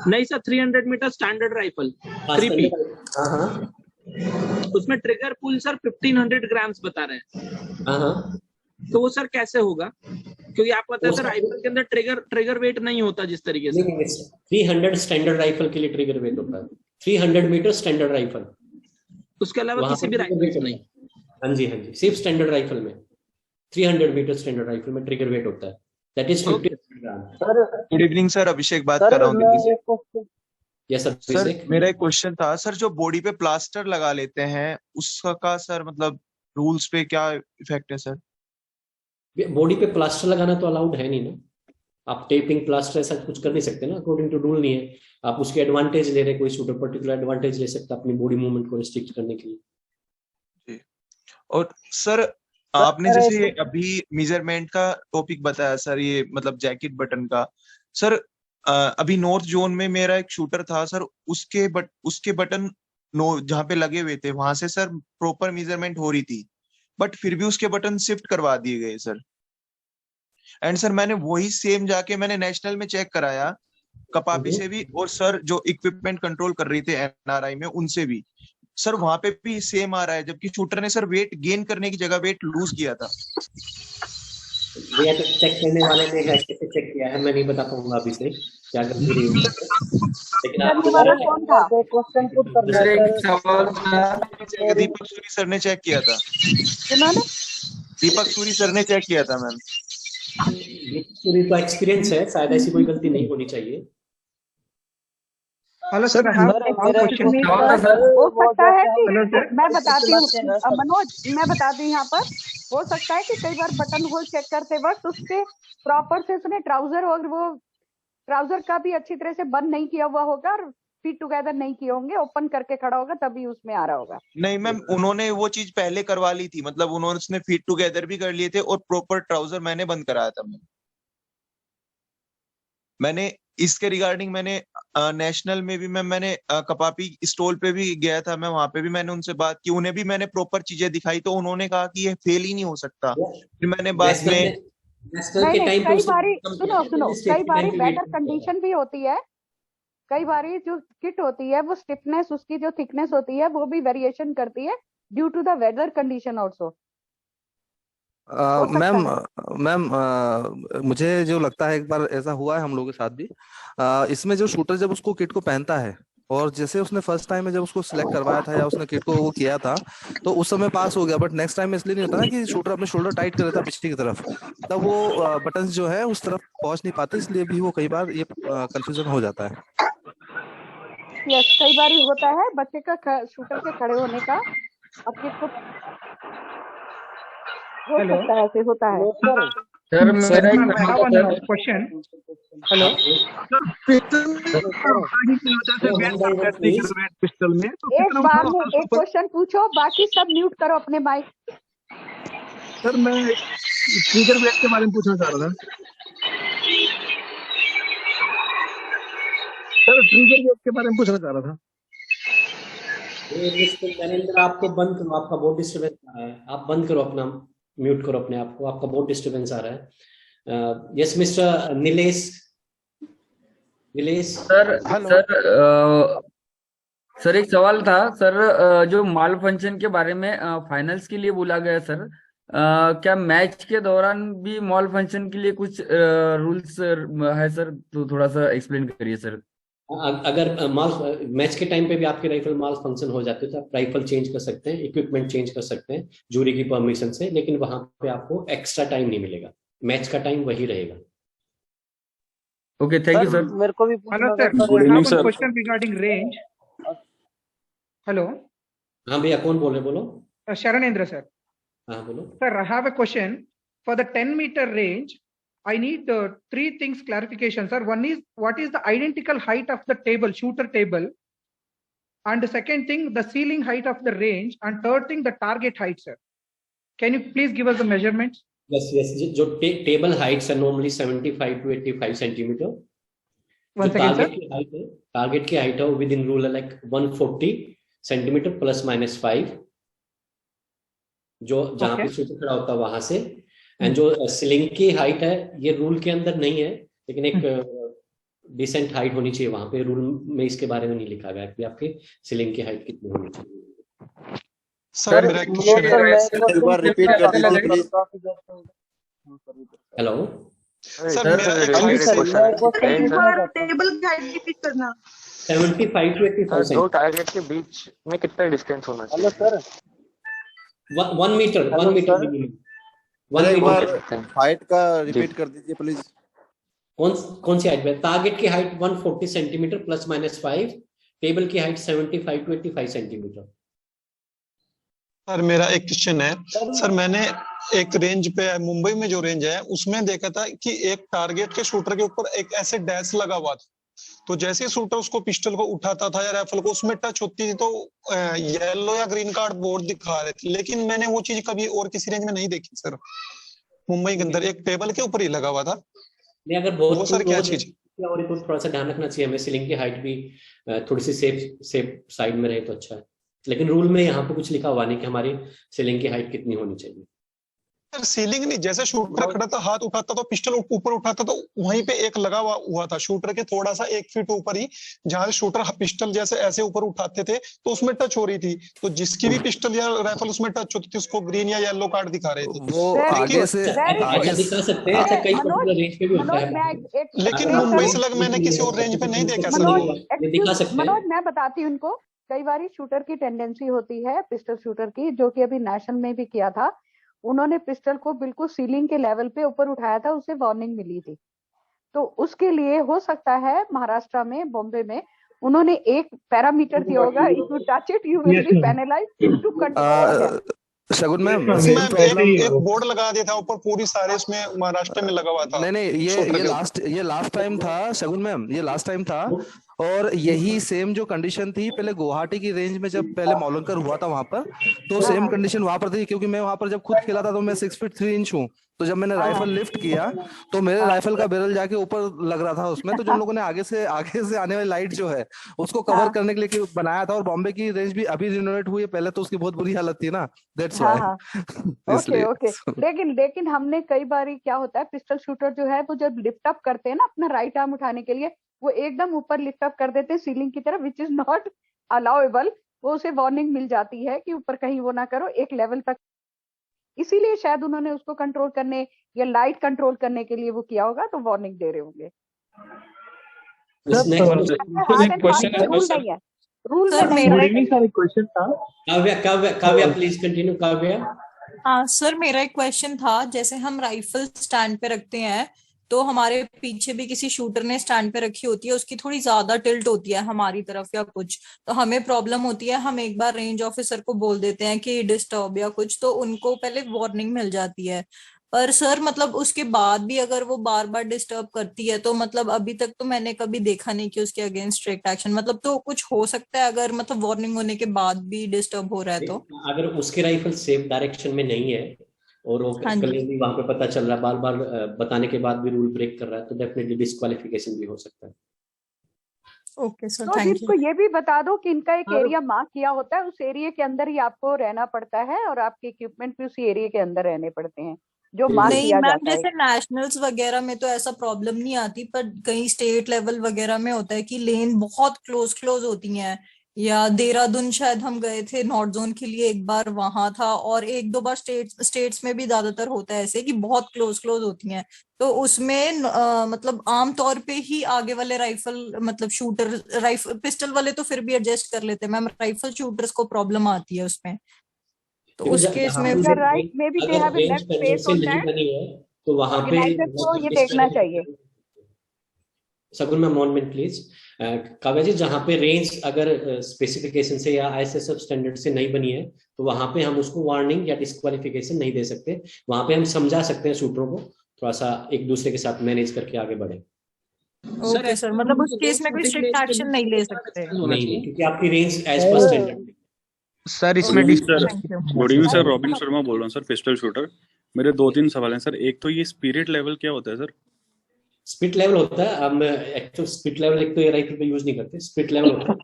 नहीं sir, 300 metre standard rifle 3P, हाँ, उसमें ट्रिगर पुल सर 1500 ग्राम्स बता रहे हैं। हाँ, तो वो सर कैसे होगा? क्योंकि आपको पता है सर राइफल के अंदर ट्रिगर वेट नहीं होता जिस तरीके से। 300 स्टैंडर्ड राइफल के लिए ट्रिगर वेट होता है, 300 मीटर स्टैंडर्ड राइफल, उसके अलावा किसी भी राइफल में नहीं। हाँ जी, सिर्फ स्टैंडर्ड राइफल में 300 मीटर स्टैंडर्ड राइफल में ट्रिगर वेट होता है, that is 50 gram. Good evening sir, Abhishek बात कर रहा हूँ दिल्ली से। यस सर, मेरा एक क्वेश्चन था सर, जो बॉडी पे प्लास्टर लगा लेते हैं उसका सर मतलब रूल्स पे क्या इफेक्ट है सर? बॉडी पे प्लास्टर लगाना तो अलाउड है नहीं ना, आप टेपिंग प्लास्टर ऐसा कुछ कर नहीं सकते ना, अकॉर्डिंग टू रूल नहीं है। आप उसके एडवांटेज ले रहे, कोई शूटर पर्टिकुलर एडवांटेज ले सकता है अपनी बॉडी मूवमेंट को रिस्ट्रिक्ट करने के लिए। जी। और सर आपने जैसे अभी मेजरमेंट का टॉपिक बताया सर, ये मतलब जैकेट बटन का, सर अभी नॉर्थ जोन में मेरा एक शूटर था सर, उसके बटन जहाँ पे लगे हुए थे वहां से सर प्रॉपर मेजरमेंट हो रही थी, बट फिर भी उसके बटन शिफ्ट करवा दिए गए सर। एंड सर मैंने वही सेम जाके मैंने नेशनल में चेक कराया, कपापी से भी, और सर जो इक्विपमेंट कंट्रोल कर रही थे NRI में उनसे भी, सर वहां पे भी सेम आ रहा है, जबकि शूटर ने सर वेट गेन करने की जगह वेट लूज किया था। वेट चेक करने वाले ने कैसे चेक किया है मैं नहीं बता पाऊंगा अभी से क्या गलती रही होगी, लेकिन आप दीपक सूरी सर ने चेक किया था। दीपक सूरी सर ने चेक किया था मैम। सूरी का एक्सपीरियंस है, शायद ऐसी कोई गलती नहीं होनी चाहिए। हेलो सर, हो सकता है कि मैं बताती हूँ मनोज, मैं बताती हूँ यहाँ पर, हो सकता है कि कई बार बटन होल चेक करते वक्त उसके प्रॉपर से उसने ट्राउजर और वो ट्राउजर का भी अच्छी तरह से बंद नहीं किया हुआ होगा और फीट टुगेदर नहीं किए होंगे, ओपन करके खड़ा होगा तभी उसमें आ रहा होगा। नहीं मैम, उन्होंने वो चीज पहले करवा ली थी, मतलब उन्होंने उसने फीट टुगेदर भी कर लिए थे और प्रॉपर ट्राउजर मैंने बंद कराया था। मैंने इसके रिगार्डिंग मैंने नेशनल में भी मैंने कपापी स्टॉल पे भी गया था, मैं वहां पे भी मैंने उनसे बात की, उन्हें भी मैंने प्रॉपर चीजें दिखाई तो उन्होंने कहा कि ये फेल ही नहीं हो सकता। फिर मैंने बाद में नहीं नहीं, कई बारी सुनो कई बारी वेदर कंडीशन भी होती है, कई बारी जो किट होती है वो स्टिफनेस, उसकी जो थिकनेस होती है वो भी वेरिएशन करती है due to the weather condition also. Ma'am मुझे जो लगता है एक बार ऐसा हुआ है हम लोगों के साथ भी, इसमें जो शूटर जब उसको किट को पहनता है और जैसे उसने फर्स्ट टाइम में जब उसको सिलेक्ट करवाया था या उसने किट को वो किया था तो उस समय पास हो गया, बट नेक्स्ट टाइम में इसलिए नहीं होता ना कि शूटर अपने शोल्डर टाइट कर देता पीछे की तरफ, तब वो बटन जो है उस तरफ पहुंच नहीं पाते, इसलिए भी वो कई बार ये कंफ्यूजन हो जाता है। यस, कई बार होता है बच्चे का शूटर के खड़े होने का, अब किट को हो सकता है, ऐसे होता है। सर मेरा एक क्वेश्चन, हेलो एक बार में एक क्वेश्चन पूछो, बाकी सब म्यूट करो अपने माइक। सर मैं ट्रिगर वेट के बारे में पूछना चाह रहा था। सर ट्रिगर वेट के बारे में पूछना चाह रहा था। मैनेजर आपको बंद करो, आपका बहुत डिस्टर्बेंस आ रहा है, आप बंद करो अपना, म्यूट करो अपने आप को, आपका बहुत डिस्टर्बेंस आ रहा है। यस मिस्टर नीलेश सर एक सवाल था सर, जो माल फंक्शन के बारे में फाइनल्स के लिए बोला गया सर, क्या मैच के दौरान भी माल फंक्शन के लिए कुछ रूल्स है सर, तो थोड़ा सा एक्सप्लेन करिए सर। अगर मैच के टाइम पे भी आपके राइफल माल फंक्शन हो जाते तो आप राइफल चेंज कर सकते हैं, इक्विपमेंट चेंज कर सकते हैं जूरी की परमिशन से, लेकिन वहां पे आपको एक्स्ट्रा टाइम नहीं मिलेगा, मैच का टाइम वही रहेगा। Okay, thank you sir. मेरे को भी क्वेश्चन रिगार्डिंग रेंज। हेलो, हाँ भैया, कौन बोल रहे, बोलो। शरणेंद्र सर। हाँ बोलो sir, I have a question for the 10-meter range. I need three things clarification, sir. One is, what is the identical height of the table, shooter table? And the second thing, the ceiling height of the range. And third thing, the target height, sir. Can you please give us the measurements? Yes. जो टेबल हाइट्स है नॉर्मली 75 to 85 सेंटीमीटर। टारगेट की हाइट है वो विद इन रूल है लाइक 140 सेंटीमीटर प्लस माइनस 5, जो जहां पे शूटर खड़ा होता है वहां से। एंड जो सीलिंग की हाइट है ये रूल के अंदर नहीं है, लेकिन एक डिसेंट हाइट होनी चाहिए वहां पे, रूल में इसके बारे में नहीं लिखा गया कि आपकी सीलिंग की हाइट कितनी होनी चाहिए। सर मेरा क्वेश्चन है, एक बार रिपीट कर दीजिए प्लीज। हेलो सर मेरा टेबल की हाइट रिपीट करना। 75 to 85 दो टारगेट के बीच में कितना डिस्टेंस होना चाहिए? Hello sir, 1 metre, 1 metre minimum. एक बार हाइट का रिपीट कर दीजिए प्लीज। कौन सी हाइट है? टारगेट की height 140 centimetre plus minus 5, table की हाइट 75 to 85 सेंटीमीटर। सर मेरा एक क्वेश्चन है, सर मैंने एक रेंज पे मुंबई में जो रेंज है उसमें देखा था कि एक टारगेट के शूटर के ऊपर एक ऐसे डैश लगा हुआ था, तो जैसे ही शूटर उसको पिस्टल को उठाता था या राइफल को उसमें टच होती थी तो येलो या ग्रीन कार्ड बोर्ड दिखा रहे थे, लेकिन मैंने वो चीज कभी और किसी रेंज में नहीं देखी सर। मुंबई के अंदर एक टेबल के ऊपर ही लगा हुआ था। नहीं, अगर बहुत वो सर क्या चीज, और थोड़ा सा ध्यान रखना चाहिए हमें, सीलिंग की हाइट भी थोड़ी सी सेफ साइड में रहे तो अच्छा है, लेकिन रूल में यहाँ पे कुछ लिखा हुआ नहीं कि हमारी सीलिंग की हाइट कितनी होनी चाहिए। सर सीलिंग नहीं, जैसे शूटर खड़ा था हाथ उठाता तो पिस्टल ऊपर उठाता तो वहीं पे एक लगा हुआ था शूटर के थोड़ा सा 1 फीट ऊपर ही, जहां शूटर पिस्टल जैसे ऐसे ऊपर उठाते थे तो उसमें टच हो रही थी, तो जिसकी भी पिस्टल या राइफल उसमें टच होती थी उसको ग्रीन या येलो कार्ड दिखा रहे थे। वो आगे से दिखा सकते हैं, ऐसा कई रेंज पे भी होता है, लेकिन मुंबई से लग मैंने किसी और रेंज पे नहीं देखा सर। दिखा सकते हैं। मनोज मैं बताती हूँ उनको, कई बार शूटर की टेंडेंसी होती है, पिस्टल शूटर की, जो कि अभी नेशनल में भी किया था, उन्होंने पिस्टल को बिल्कुल सीलिंग के लेवल पे ऊपर उठाया था, उसे वार्निंग मिली थी, तो उसके लिए हो सकता है महाराष्ट्र में, बॉम्बे में उन्होंने एक पैरामीटर दिया होगा, if you touch it you will be penalised to control. Shagun ma'am एक बोर्ड लगा दिया था ऊपर पूरी सारे, उसमें महाराष्ट्र में लगा हुआ था। नहीं ये लास्ट टाइम था शगुन मैम, ये लास्ट टाइम था, और यही सेम जो कंडीशन थी पहले गुवाहाटी की रेंज में, जब पहले मौलंकर हुआ था वहां पर, तो सेम कंडीशन वहां पर थी, क्योंकि मैं वहां पर जब खुद खेला था तो मैं 6 फीट 3 इंच हूँ। तो जब मैंने राइफल लिफ्ट किया तो मेरे राइफल का बैरल जाके ऊपर लग रहा था उसमें, तो जो लोगों ने आगे से आने वाली लाइट जो है उसको कवर करने के लिए बनाया था। और बॉम्बे की रेंज भी अभी रिनोवेट हुई है, पहले तो उसकी बहुत बुरी हालत थी ना, दैट्स व्हाई। Okay okay. लेकिन हमने कई बार क्या होता है, पिस्टल शूटर जो है वो जब लिफ्ट अप करते हैं ना अपना राइट आर्म उठाने के लिए, वो एकदम ऊपर लिफ्ट अप कर देते हैं सीलिंग की तरफ, विच इज नॉट अलाउएबल। वो उसे वार्निंग मिल जाती है कि ऊपर कहीं वो ना करो, एक लेवल तक। इसीलिए शायद उन्होंने उसको कंट्रोल करने या लाइट कंट्रोल करने के लिए वो किया होगा, तो वार्निंग दे रहे होंगे। रूल नहीं है, रूल में नहीं है। सर एक क्वेश्चन था। Kavya please continue. काव्या। हाँ सर, मेरा एक क्वेश्चन था, जैसे हम राइफल स्टैंड पे रखते हैं तो हमारे पीछे भी किसी शूटर ने स्टैंड पे रखी होती है, उसकी थोड़ी ज्यादा टिल्ट होती है हमारी तरफ या कुछ, तो हमें प्रॉब्लम होती है। हम एक बार रेंज ऑफिसर को बोल देते हैं कि डिस्टर्ब या कुछ, तो उनको पहले वार्निंग मिल जाती है। पर सर मतलब उसके बाद भी अगर वो बार बार डिस्टर्ब करती है तो मतलब अभी तक तो मैंने कभी देखा नहीं कि उसके अगेंस्ट स्ट्रिक्ट एक्शन, मतलब तो कुछ हो सकता है अगर मतलब वार्निंग होने के बाद भी डिस्टर्ब हो रहा है तो? अगर उसकी राइफल सेफ डायरेक्शन में नहीं है और वो क्लियरली वहां पे पता चल रहा है, बार बार बताने के बाद भी रूल ब्रेक कर रहा है, तो डेफिनेटली डिस्क्वालिफिकेशन भी हो सकता है। ओके सर, तो थैंक इसको ये भी बता दो कि इनका एक एरिया मार्क किया होता है, उस एरिया के अंदर ही आपको रहना पड़ता है और आपके इक्विपमेंट भी उसी एरिया के अंदर रहने पड़ते हैं जो मार्क नहीं किया मैम, जाता है। जैसे नेशनल्स वगैरह में तो ऐसा प्रॉब्लम नहीं आती, पर कहीं स्टेट लेवल वगैरह में होता है कि लेन बहुत क्लोज होती हैं। या देहरादून शायद हम गए थे नॉर्थ जोन के लिए, एक बार वहां था, और एक दो बार स्टेट्स में भी ज्यादातर होता है ऐसे कि बहुत क्लोज होती हैं। तो उसमें मतलब आम तौर पे ही आगे वाले राइफल मतलब शूटर पिस्टल वाले तो फिर भी एडजस्ट कर लेते हैं मैम, राइफल शूटर्स को प्रॉब्लम आती है उसमें। तो उस केस में right may be they have a left face on नहीं दैट, बनी है तो वहां पे ऑर्गेनाइजर को ये देखना चाहिए। सगुन मैम 1 मिनट प्लीज। काव्या जी, जहाँ पे रेंज अगर स्पेसिफिकेशन से या ISSF स्टैंडर्ड से नहीं बनी है तो वहां पे हम उसको वार्निंग या डिस्क्वालिफिकेशन नहीं दे सकते। वहां पे हम समझा सकते हैं शूटरों को, थोड़ा सा एक दूसरे के साथ मैनेज करके आगे बढ़े। ओके सर, मतलब उस केस में कोई स्ट्रिक्ट एक्शन नहीं ले सकते? नहीं, क्योंकि आपकी range as per standard. Sir इसमें good evening sir, Robin Sharma बोल रहा हूँ सर, पिस्टल शूटर। मेरे 2-3 सवाल हैं सर। एक तो ये स्पिरिट लेवल क्या होता है सर? स्पिट लेवल होता है, हम एक्चुअल स्पिट लेवल एक तो ये राइफल पे यूज नहीं करते। स्पिट लेवल होता है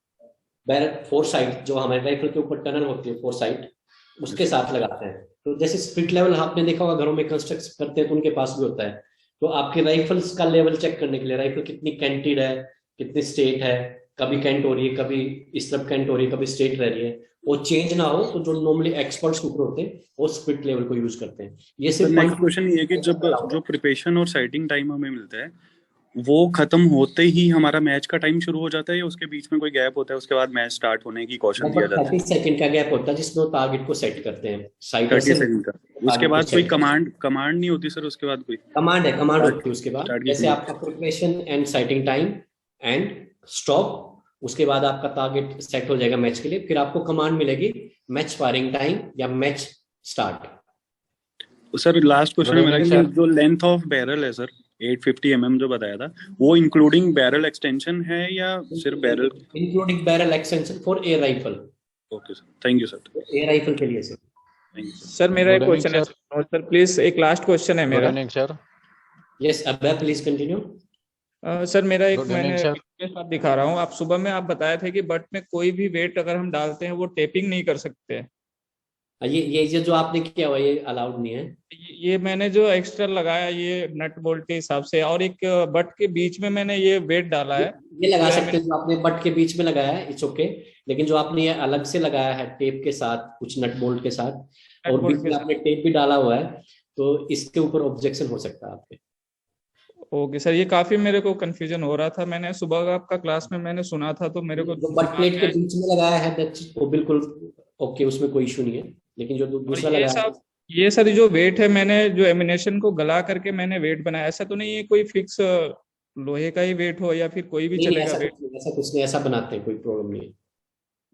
बैरल 4 साइड, जो हमारे राइफल के ऊपर टनल होती है 4 साइड, उसके साथ लगाते हैं। तो जैसे स्पिट लेवल आपने देखा होगा घरों में कंस्ट्रक्ट करते हैं तो उनके पास भी होता है। तो आपके राइफल्स का लेवल चेक करने के लिए राइफल कितनी कैंटेड है, कितनी स्ट्रेट है, कभी कैंट हो रही है, कभी इस तरफ कैंट हो रही है, कभी स्ट्रेट रह रही है, वो चेंज ना हो, तो जो नॉर्मली एक्सपर्ट शूटर होते हैं वो स्पिट लेवल को यूज करते हैं। ये सिर्फ नेक्स्ट क्वेश्चन ये है कि जब जो प्रिपरेशन और साइटिंग टाइम हमें मिलता है वो खत्म होते ही हमारा मैच का टाइम शुरू हो जाता है या उसके बीच में कोई गैप होता है, उसके बाद मैच स्टार्ट होने की कॉशन दिया जाता है? 30 सेकंड का गैप होता है जिसमें टारगेट को सेट करते हैं साइट 30 सेकंड का। उसके बाद कोई कमांड नहीं होती सर? उसके बाद कोई कमांड होती है उसके बाद, जैसे आपका preparation and sighting time and stop, उसके बाद आपका टारगेट सेट हो जाएगा मैच के लिए, फिर आपको कमांड मिलेगी मैच फायरिंग टाइम या match start. Sir last question है मेरा कि जो लेंथ ऑफ बैरल है सर 850 mm जो बताया था, वो इंक्लूडिंग बैरल एक्सटेंशन है या सिर्फ barrel? Including barrel extension for air rifle. Okay sir, thank you sir. Air rifle के लिए सर। सर मेरा एक क्वेश्चन है सर, प्लीज एक लास्ट क्वेश्चन है मेरा। Sir yes Abhay please continue. Sir मेरा एक मैंने साथ दिखा रहा हूँ, आप सुबह में आप बताए थे कि बट में कोई भी वेट अगर हम डालते हैं वो टेपिंग नहीं कर सकते। ये जो आपने किया हुआ ये अलाउड नहीं है। ये मैंने जो एक्स्ट्रा लगाया ये नट बोल्ट के हिसाब से, और एक बट के बीच में मैंने ये वेट डाला है। ये लगा सकते हैं जो आपने बट के बीच में लगाया है, इट्स ओके। लेकिन जो आपने ये अलग से लगाया है टेप के साथ, कुछ नट बोल्ट के साथ, और बीच में आपने टेप भी डाला हुआ है, तो इसके ऊपर ऑब्जेक्शन हो सकता है आपके। ओके सर, ये काफी मेरे को कंफ्यूजन हो रहा था, मैंने सुबह आपका क्लास में मैंने सुना था तो मेरे को बट प्लेट के बीच में लगाया है वो बिल्कुल ओके, उसमें कोई इशू नहीं है। लेकिन जो दूसरा लगाया है ये सर जो वेट है, मैंने जो एमिनेशन को गला करके मैंने वेट बनाया, ऐसा तो नहीं है कोई फिक्स लोहे का ही वेट हो या फिर कोई भी चलेगा वेट? ऐसा कुछ नहीं, ऐसा बनाते हैं, कोई प्रॉब्लम नहीं है।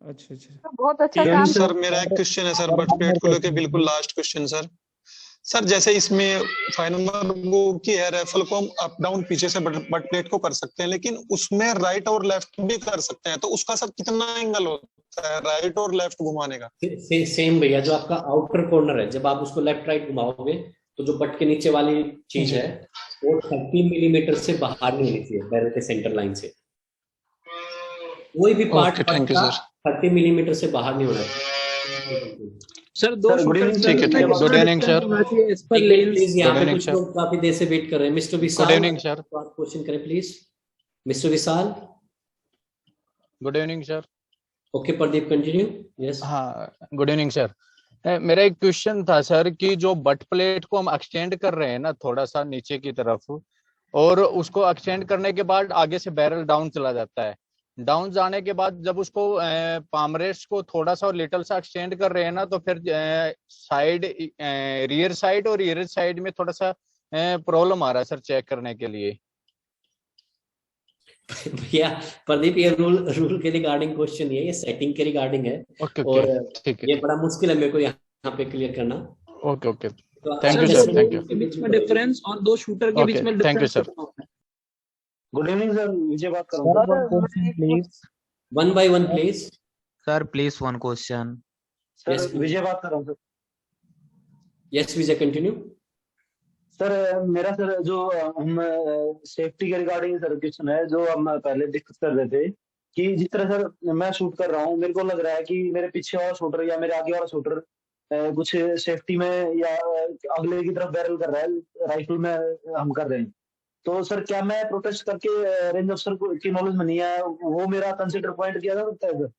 अच्छा बहुत अच्छा काम सर मेरा एक क्वेश्चन है सर बट प्लेट को लेके, बिल्कुल लास्ट क्वेश्चन सर। सर जैसे इसमें फाइनल वो की है राइफल को हम अप डाउन पीछे से बट प्लेट को कर सकते हैं, लेकिन उसमें राइट और लेफ्ट भी कर सकते हैं, तो उसका सर कितना एंगल होता है राइट और लेफ्ट घुमाने का? सेम भैया, जो आपका आउटर कॉर्नर है, जब आप उसको लेफ्ट राइट घुमाओगे तो जो बट के नीचे वाली चीज है वो 30 मिलीमीटर से बाहर नहीं होनी चाहिए बैरल के सेंटर लाइन से। कोई भी पार्ट 30 मिलीमीटर से बाहर नहीं होना चाहिए। सर दो good evening, good evening sir. Please यहाँ पे कुछ लोग काफी देर से वेट कर रहे हैं। मिस्टर विशाल, गुड इवनिंग सर। क्वेश्चन करें please. Mister Vishal, good evening sir. Okay Pradeep, continue. Yes, हाँ गुड इवनिंग सर। मेरा एक क्वेश्चन था सर कि जो बट प्लेट को हम एक्सटेंड कर रहे हैं ना थोड़ा सा नीचे की तरफ, और उसको एक्सटेंड करने के बाद आगे से बैरल डाउन चला जाता है, डाउन जाने के बाद जब उसको पामरेस्ट को थोड़ा सा लिटल सा एक्सटेंड कर रहे हैं ना, तो फिर साइड रियर साइड और रियर साइड में थोड़ा सा प्रॉब्लम आ रहा है सर चेक करने के लिए। भैया प्रदीप, ये रूल के रिगार्डिंग क्वेश्चन नहीं है, ये सेटिंग के रिगार्डिंग है। ओके और ठीक है, ये बड़ा मुश्किल है मेरे को यहाँ पे क्लियर करना। ओके ओके, तो thank you sir, thank you. बीच में डिफरेंस और दो शूटर के बीच में thank you difference sir. Good evening sir, Vijay बात कर रहा हूँ। Please one by one please. Sir please one question. Sir Vijay बात कर रहा हूँ sir. Yes Vijay, continue. Sir मेरा सर जो हम सेफ्टी के रिगार्डिंग सर क्वेश्चन है, जो हम पहले डिस्कस कर रहे थे कि जिस तरह सर मैं शूट कर रहा हूँ, मेरे को लग रहा है कि मेरे पीछे वाला शूटर या मेरे आगे वाला शूटर कुछ सेफ्टी में या अगले की तरफ बैरल कर रहा है, राइफल में हम कर रहे हैं। तो सर क्या मैं प्रोटेस्ट करके रेंज ऑफिसर की नॉलेज में नहीं आया, वो मेरा कंसिडर पॉइंट किया जा सकता है सर?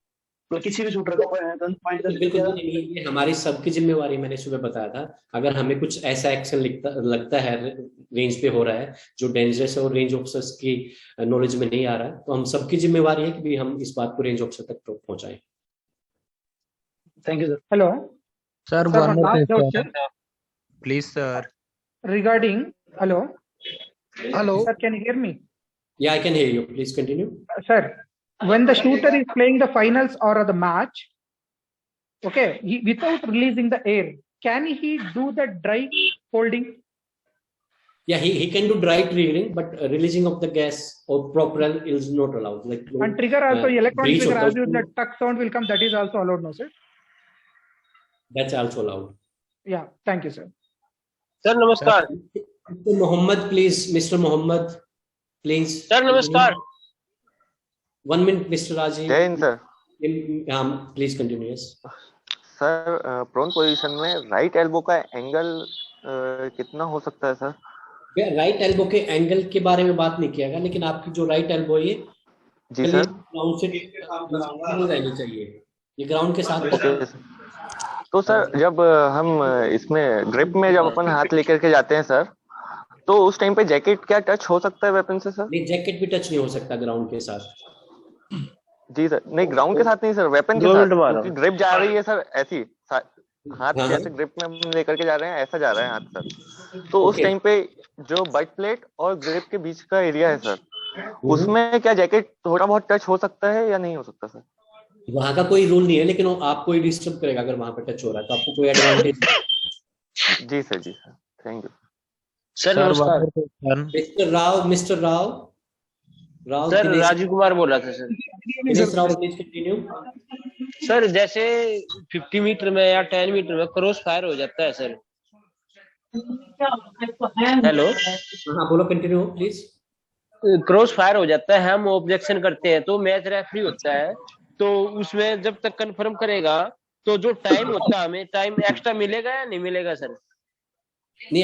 तो किसी भी शूटर का पॉइंट बिल्कुल नहीं, ये हमारी सबकी जिम्मेवारी। मैंने सुबह बताया था, अगर हमें कुछ ऐसा एक्शन लगता है रेंज पे हो रहा है जो डेंजरस है और रेंज ऑफिसर्स की नॉलेज में नहीं आ रहा है, तो हम सबकी जिम्मेवारी है कि भी हम इस बात को रेंज ऑफिसर तक पहुंचाएं। Thank you sir. Hello. Sir Sir, one last more question please sir. regarding. Hello. Hello. Sir, can you hear me? Yeah, I can hear you. Please continue. Sir, when the shooter is playing the finals or the match, okay, without releasing the air, can he do the dry holding? Yeah, he can do dry triggering, but releasing of the gas or propellant is not allowed. Like And trigger also, electronic breach of trigger, as you the- the tuck sound will come, that is also allowed, no sir? That's also allowed. Yeah, thank you sir. Sir नमस्कार। Mr. Mohammed, please. Mr. Mohammed, please. Sir नमस्कार। 1 minute, Mr. Raji. जय हिंद sir. Please continue. Yes. Sir prone position में राइट एल्बो का एंगल कितना हो सकता है सर? राइट एल्बो के एंगल के बारे में बात नहीं किया गया, लेकिन आपकी जो राइट एल्बो है जी सर, ग्राउंड से नहीं रहनी चाहिए, ये ग्राउंड के साथ। तो सर जब हम इसमें ग्रिप में जब अपन हाथ लेकर के जाते हैं सर, तो उस टाइम पे जैकेट क्या टच हो सकता है वेपन से सर? नहीं, जैकेट भी टच नहीं हो सकता ग्राउंड के साथ। जी सर, नहीं ग्राउंड के साथ नहीं सर, वेपन के साथ, क्योंकि ग्रिप जा रही है सर ऐसी, हाथ जैसे ग्रिप में हम लेकर के जा रहे हैं ऐसा जा रहा है हाथ सर। तो उस टाइम पे जो बट प्लेट और ग्रिप के बीच का एरिया है सर, उसमें क्या जैकेट थोड़ा बहुत टच हो सकता है या नहीं हो सकता सर? वहां का कोई रूल नहीं है, लेकिन वो आपको ही डिस्टर्ब करेगा अगर वहां पे टच हो रहा है, तो आपको कोई एडवांटेज। जी सर, जी सर, थैंक यू सर। नमस्कार मिस्टर राव सर, राजीव कुमार बोल रहा था sir. Dinesh Rao, please continue. Sir जैसे 50 मीटर में या 10 मीटर में क्रॉस फायर हो जाता है सर। हेलो, हाँ बोलो, कंटिन्यू प्लीज। क्रॉस फायर हो जाता है, हम ऑब्जेक्शन करते हैं तो मैच रेफरी होता है, तो उसमें जब तक कंफर्म करेगा तो जो टाइम होता है हमें टाइम एक्स्ट्रा मिलेगा या नहीं मिलेगा सर? नहीं,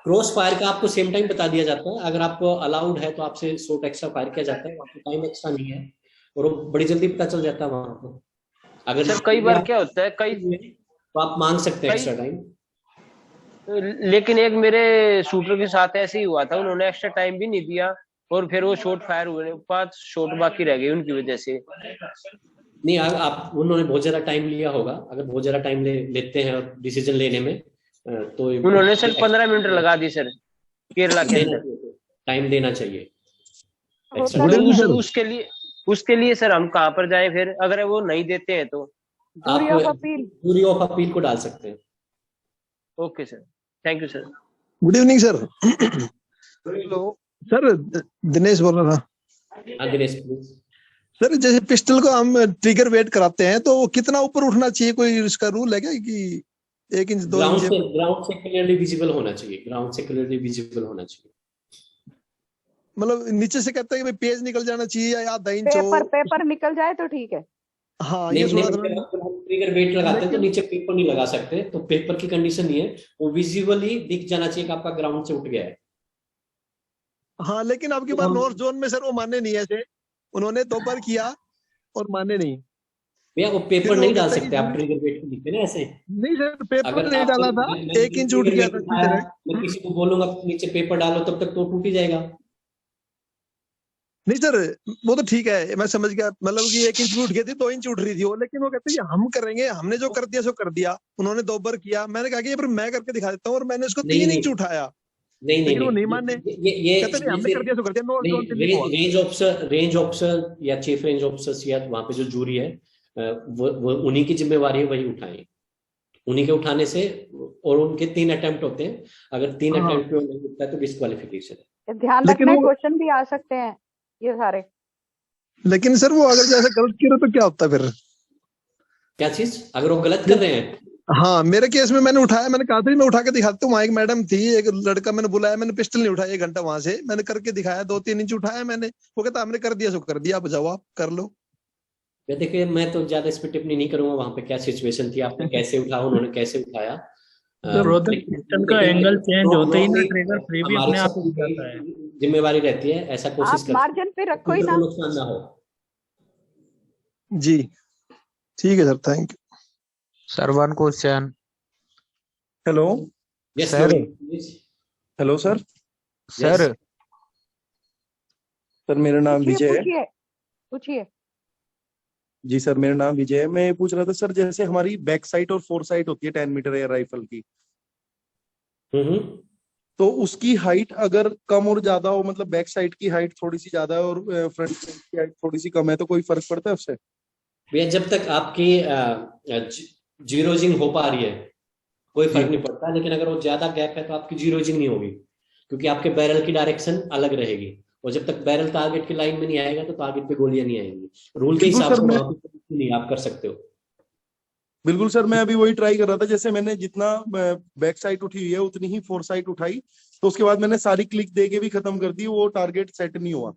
क्रॉस फायर का आपको सेम टाइम बता दिया जाता है। अगर आपको अलाउड है तो आपसे शॉट एक्स्ट्रा फायर किया जाता है, आपको टाइम एक्स्ट्रा नहीं है और वो बड़ी जल्दी पता चल जाता है वहां पर। अगर सर कई बार क्या होता है, कई तो आप मांग सकते हैं एक्स्ट्रा टाइम। लेकिन एक मेरे शूटर के साथ ऐसे ही हुआ था, उन्होंने एक्स्ट्रा टाइम भी नहीं दिया और फिर वो शॉट फायर हुए, 5 शॉट बाकी रह गए उनकी वजह से। नहीं, आप उन्होंने बहुत ज्यादा टाइम लिया होगा, अगर बहुत ज्यादा टाइम लेते हैं डिसीजन लेने में तो उन्होंने सर 15 मिनट लगा दी सर केरला के अंदर। टाइम देना चाहिए। उसके लिए सर हम कहाँ पर जाएं फिर, अगर वो नहीं देते हैं तो? आप दूरी ऑफ अपील को डाल सकते हैं। Okay sir. Thank you sir. Good evening sir. Hello sir Dinesh बोल रहा था। हाँ दिनेश प्लीज। सर जैसे पिस्टल को हम ट्रिगर वेट कराते हैं तो वो कितना ऊपर उठना चाहिए, कोई इसका रूल है क्या कि 1 इंच 2 इंच? ग्राउंड से क्लियरली विजिबल होना चाहिए, ग्राउंड से क्लियरली विजिबल होना चाहिए। मतलब नीचे से कहते हैं कि पेज निकल जाना चाहिए या आधा इंच हो? पेपर निकल जाए तो ठीक है। हाँ नहीं, ये सुना नहीं, था। अगर हम ट्रिगर वेट लगाते हैं तो नीचे पेपर नहीं लगा सकते, तो पेपर की कंडीशन नहीं है, वो विजिबली दिख जाना चाहिए कि आपका ग्राउंड से उठ गया है। हाँ लेकिन आपकी बार नॉर्थ जोन में सर वो माने नहीं ऐसे, उन्होंने 2 बार किया और माने नहीं। भैया वो पेपर नहीं डाल सकते आप ट्रिगर वेट पे लिखते ना ऐसे। नहीं सर पेपर अगर नहीं डाला था, 1 इंच उठ गया था। मैं किसी को बोलूंगा नीचे पेपर डालो तब तक तो टूट ही जाएगा। नहीं सर वो तो ठीक है, मैं समझ गया, मतलब कि 1 इंच भी उठ गई थी, 2 इंच उठ रही थी वो, लेकिन वो कहते हैं हम करेंगे, हमने जो कर दिया सो कर दिया। उन्होंने 2 बार किया, मैंने कहा कि पर मैं करके दिखा देता हूँ, और मैंने उसको 3 इंच उठाया। नहीं लेकिन वो नहीं माने, कहते नहीं हमने कर दिया सो कर दिया। नॉर्थ जोन से रेंज ऑफिसर या चीफ रेंज ऑफिसर या वहां पे जो जूरी है वो उन्हीं की जिम्मेवारी है, वही उठाएं, उन्हीं के उठाने से। और उनके 3 अटेम्प्ट होते हैं, अगर 3 अटेम्प्ट में नहीं उठता है तो डिस्क्वालिफिकेशन है। ध्यान रखना, क्वेश्चन भी आ सकते हैं ये सारे। लेकिन सर वो अगर जैसे गलत किया तो क्या होता फिर? क्या चीज? अगर वो गलत कर रहे हैं? हाँ मेरे केस में मैंने उठाया, मैंने कहा था मैं उठा के दिखाता हूँ। वहां एक मैडम थी, एक लड़का मैंने बुलाया, मैंने पिस्टल नहीं उठाया 1 घंटा, वहां से मैंने करके दिखाया, 2-3 इंच उठाया मैंने। वो कहता हमने कर दिया सो कर दिया, आप जाओ आप कर लो। देखिए मैं तो ज्यादा इस पे टिप्पणी नहीं करूंगा, वहां पे क्या सिचुएशन थी, आपने कैसे उठाया, उन्होंने कैसे उठाया। पिस्टल का एंगल चेंज होते ही ना ट्रिगर फ्री भी अपने आप हो जाता है। जिम्मेवारी रहती है, ऐसा कोशिश करें मार्जिन पे रखो ही ना, नुकसान ना हो। जी ठीक है sir, thank you sir. 1 question. Hello sir. Hello sir. Sir sir मेरा नाम विजय है। पूछिए। जी सर मेरा नाम विजय है। मैं ये पूछ रहा था सर, जैसे हमारी बैक साइड और फोर साइड होती है 10 मीटर एयर राइफल की, तो उसकी हाइट अगर कम और ज्यादा हो, मतलब बैक साइड की हाइट थोड़ी सी ज्यादा है और फ्रंट साइड की हाइट थोड़ी सी कम है, तो कोई फर्क पड़ता है उससे? भैया जब तक आपकी जीरोजिंग हो पा रही है कोई फर्क नहीं पड़ता, लेकिन अगर वो ज्यादा गैप है तो आपकी जीरोजिंग नहीं होगी, क्योंकि आपके बैरल की डायरेक्शन अलग रहेगी, और जब तक बैरल टारगेट की लाइन में नहीं आएगा तो टारगेट पे गोलियां नहीं आएंगी। रूल के हिसाब से वहां पे नहीं आप कर सकते हो। बिल्कुल सर, मैं अभी वही ट्राई कर रहा था, जैसे मैंने जितना बैक साइड उठी हुई है उतनी ही फोर साइड उठाई, तो उसके बाद मैंने सारी क्लिक दे के भी खत्म कर दी, वो टारगेट सेट नहीं हुआ।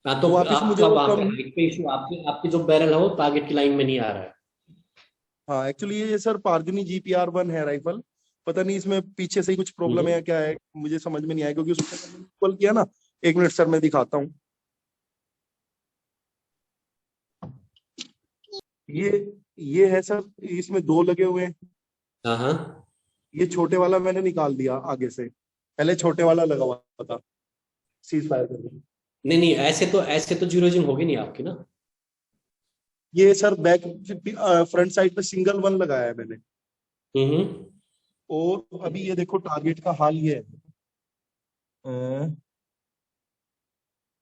हाँ तो आपका वहां पे इशू आपके जो बैरल है वो टारगेट की लाइन में नहीं आ रहा है। हाँ एक्चुअली ये सर पार्जनी GPR-1 है राइफल, पता नहीं इसमें पीछे से ही कुछ प्रॉब्लम है या क्या है, मुझे समझ में नहीं आया, क्योंकि उसने कॉल किया ना। 1 मिनट सर मैं दिखाता हूँ। ये है सर, इसमें 2 लगे हुए हैं। हाँ ये छोटे वाला मैंने निकाल दिया आगे से, पहले छोटे वाला लगा हुआ था सीज फायर करके। नहीं ऐसे तो जीरोजिंग होगी नहीं आपकी ना। ये सर बैक फ्रंट साइड पे सिंगल 1 लगाया है मैंने। और अभी ये देखो टारगेट का हाल ये है,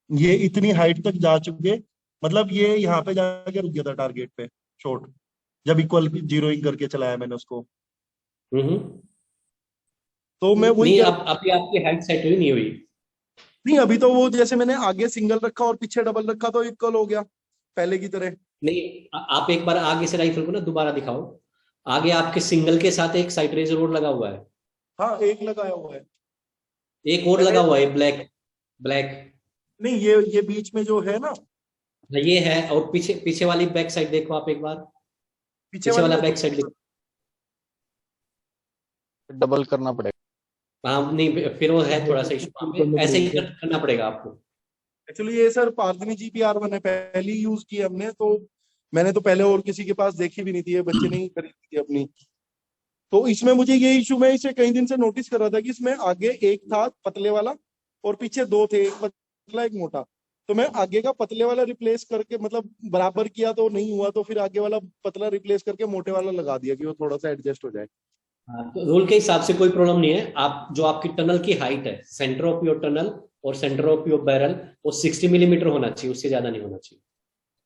ये इतनी हाइट तक जा चुके, मतलब ये यहाँ पे जाके रुक गया था टारगेट पे शॉट, जब इक्वल जीरोइंग करके चलाया मैंने उसको। तो मैं वही अभी आपकी हाइट सेट हुई नहीं हुई? नहीं अभी तो वो जैसे मैंने आगे सिंगल रखा और पीछे डबल रखा तो इक्वल हो गया पहले की तरह। नहीं आप एक बार आगे से राइफल को ना दोबारा दिखाओ, आगे आपके सिंगल के साथ एक साइड रेजर और लगा हुआ है। हाँ एक लगाया हुआ है, एक और लगा हुआ है ब्लैक। नहीं ये बीच में जो है ना ये है, और पीछे वाली बैक साइड देखो आप एक बार, पीछे वाला बैक साइड देखो। डबल करना पड़ेगा। हाँ नहीं फिर वो है थोड़ा सा इशू, ऐसे ही करना पड़ेगा आपको। एक्चुअली ये सर पार्जनी GPR-1 है, पहली यूज की हमने, तो मैंने तो पहले और किसी के पास देखी भी नहीं थी, ये बच्चे ने ही खरीदी थी अपनी। तो इसमें मुझे ये इशू, मैं इसे कई दिन से नोटिस कर रहा था कि इसमें आगे एक था पतले वाला और पीछे 2 थे, एक पतला एक मोटा। तो मैं आगे का पतले वाला रिप्लेस करके, मतलब बराबर किया तो नहीं हुआ, तो फिर आगे वाला पतला रिप्लेस करके मोटे वाला लगा दिया कि वो थोड़ा सा एडजस्ट हो जाए। तो रूल के हिसाब से कोई प्रॉब्लम नहीं है। आप जो आपकी टनल की हाइट है, सेंटर ऑफ योर टनल और सेंटर ऑफ योर बैरल, वो 60 मिलीमीटर होना चाहिए, उससे ज्यादा नहीं होना चाहिए।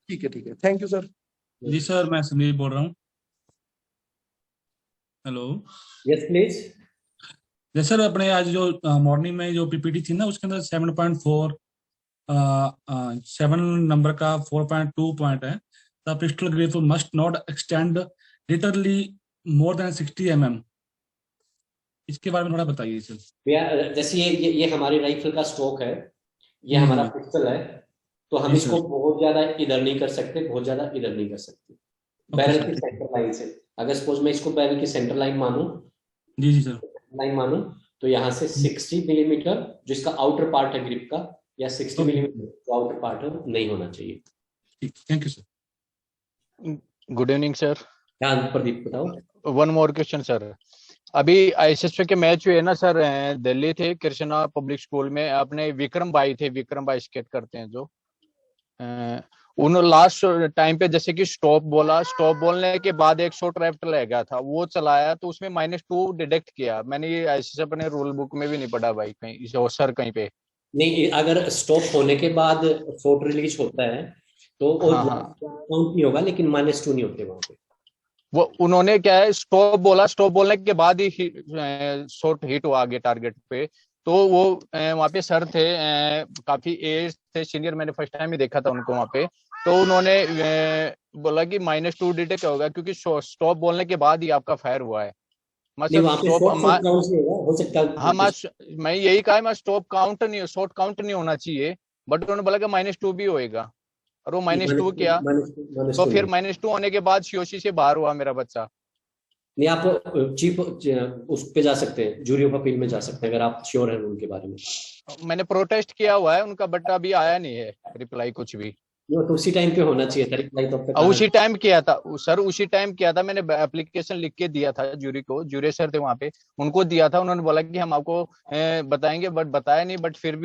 ठीक है, थैंक यू सर। जी सर मैं सुनील बोल रहा हूँ। हेलो। Yes please. जैसे सर अपने आज जो मॉर्निंग में जो पीपीटी थी ना उसके अंदर 7.4 7 नंबर का 4.2 पॉइंट है, the pistol grip must not extend literally more than 60 mm। इसके बारे में थोड़ा बताइए सर। भैया जैसे ये हमारी राइफल का स्टॉक है, ये हमारा पिस्टल है, तो हम इसको बहुत ज्यादा इधर नहीं कर सकते, बहुत ज्यादा इधर नहीं कर सकते। बैरल की सेंटर लाइन से अगर सपोज मैं इसको बैरल की सेंटर लाइन मानूं, जी सर, लाइन मानूं, तो यहाँ से 60 मिलीमीटर जो इसका आउटर पार्ट है ग्रिप का, या 60 मिलीमीटर जो आउटर पार्ट है नहीं होना चाहिए। Thank you sir. Good evening sir. हाँ प्रदीप बताओ। वन मोर क्वेश्चन सर, अभी आईएसएसपी के मैच हुए ना सर, दिल्ली थे कृष्णा पब्लिक स्कूल में, अपने विक्रम भाई थे, विक्रम भाई स्केट करते हैं जो, उन लास्ट टाइम पे जैसे कि स्टॉप बोला, स्टॉप बोलने के बाद एक शॉट लेफ्ट ले गया था, वो चलाया तो उसमें -2 डिडक्ट किया। मैंने ये ऐसे अपने रूल बुक में भी नहीं पढ़ा भाई कहीं सर कहीं पे नहीं। अगर स्टॉप होने के बाद शॉट रिलीज होता है तो काउंट नहीं होगा, लेकिन -2 नहीं होते वहां पे। वो उन्होंने क्या है स्टॉप बोला, स्टॉप बोलने के बाद ही शॉट हिट हुआ आगे टारगेट पे, तो वो वहाँ पे सर थे, काफी एज थे, सीनियर, मैंने फर्स्ट टाइम ही देखा था उनको वहाँ पे, तो उन्होंने बोला कि -2 डिटेक्ट होगा क्योंकि स्टॉप बोलने के बाद ही आपका फायर हुआ है। मैं यही कहा मैं स्टॉप काउंट नहीं, शॉट काउंट नहीं होना चाहिए, बट उन्होंने बोला कि -2 भी होएगा, और वो -2 किया, तो फिर -2 होने के बाद सीओसी से बाहर हुआ मेरा बच्चा। नहीं, आप चीफ उस पे जा सकते हैं, जूरी ऑफ अपील में जा सकते हैं अगर आप श्योर हैं उनके बारे में। मैंने प्रोटेस्ट किया हुआ है उनका, बट अभी आया नहीं है रिप्लाई कुछ भी। तो उसी टाइम पे होना चाहिए था रिप्लाई, तो उसी टाइम किया था सर, उसी टाइम किया था मैंने, एप्लीकेशन लिख के दिया था जूरी को, जूरी सर थे वहाँ पे, उनको दिया था, उन्होंने बोला कि हम आपको बताएंगे, बट बताया नहीं, बट फिर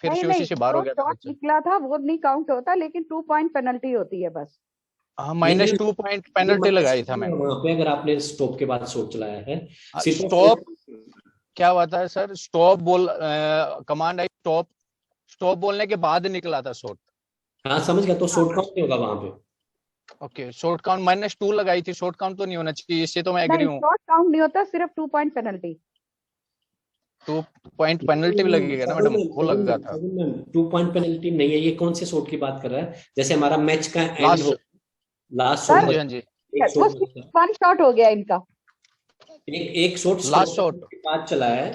सीओसी से बाहर हो गया था। निकला था वो नहीं काउंट होता, लेकिन 2 पॉइंट पेनल्टी होती है बस। हाँ, -2 पॉइंट पेनल्टी लगाई था मैं वहाँ पे, अगर आपने स्टॉप के बाद शॉट चलाया है। स्टॉप क्या हुआ था सर, स्टॉप बोल कमांड आई, स्टॉप बोलने के बाद निकला था शॉट। हाँ समझ गया, तो शॉट काउंट नहीं होगा वहाँ पे। ओके, शॉट काउंट -2 लगाई थी, शॉट काउंट तो नहीं होना चाहिए, इससे तो मैं एग्री हूँ। शॉट काउंट नहीं होता, सिर्फ 2 पॉइंट पेनल्टी। 2 पॉइंट पेनल्टी भी लगेगा ना मैडम, वो लग गया था। 2 पॉइंट पेनल्टी नहीं है, ये कौन से शॉट की बात कर रहा है? जैसे हमारा मैच का एंड हो, लास्ट शॉट, वन शॉट हो गया इनका, एक शॉट लास्ट शॉट के बाद चला है,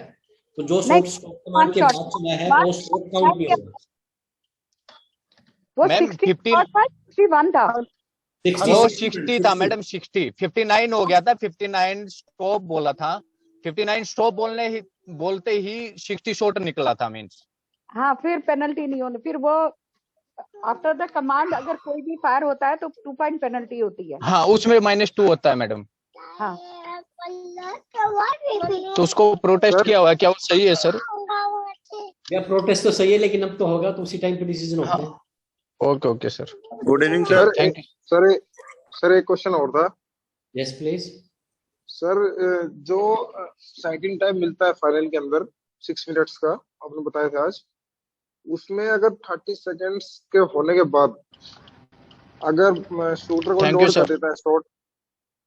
तो जो शॉट स्टॉप कमांड के बाद चला है वो शॉट काउंट नहीं होगा। वो 61 था, वो 60 था मैडम, 59 हो गया था, 59 स्टॉप बोला था, 59 स्टॉप बोलते ही 60 शॉट निकला था मीन्स। हाँ, फिर पेनल्टी नहीं होनी, फिर वो आफ्टर द कमांड अगर कोई भी फायर होता है तो 2 पॉइंट पेनल्टी होती है। हाँ, उसमें -2 होता है मैडम। हाँ, तो उसको प्रोटेस्ट किया हुआ है, क्या वो सही है सर? क्या प्रोटेस्ट तो सही है, लेकिन अब तो होगा तो उसी टाइम पे डिसीजन होता है। Okay sir, good evening sir. Thank you sir एक क्वेश्चन और था। यस प्लीज सर, जो साइटिंग टाइम मिलता है फाइनल के अंदर 6 मिनट्स का, आपने बताया था आज, उसमें अगर 30 सेकेंड्स के होने के बाद अगर शूटर को लोड कर देता है शॉट,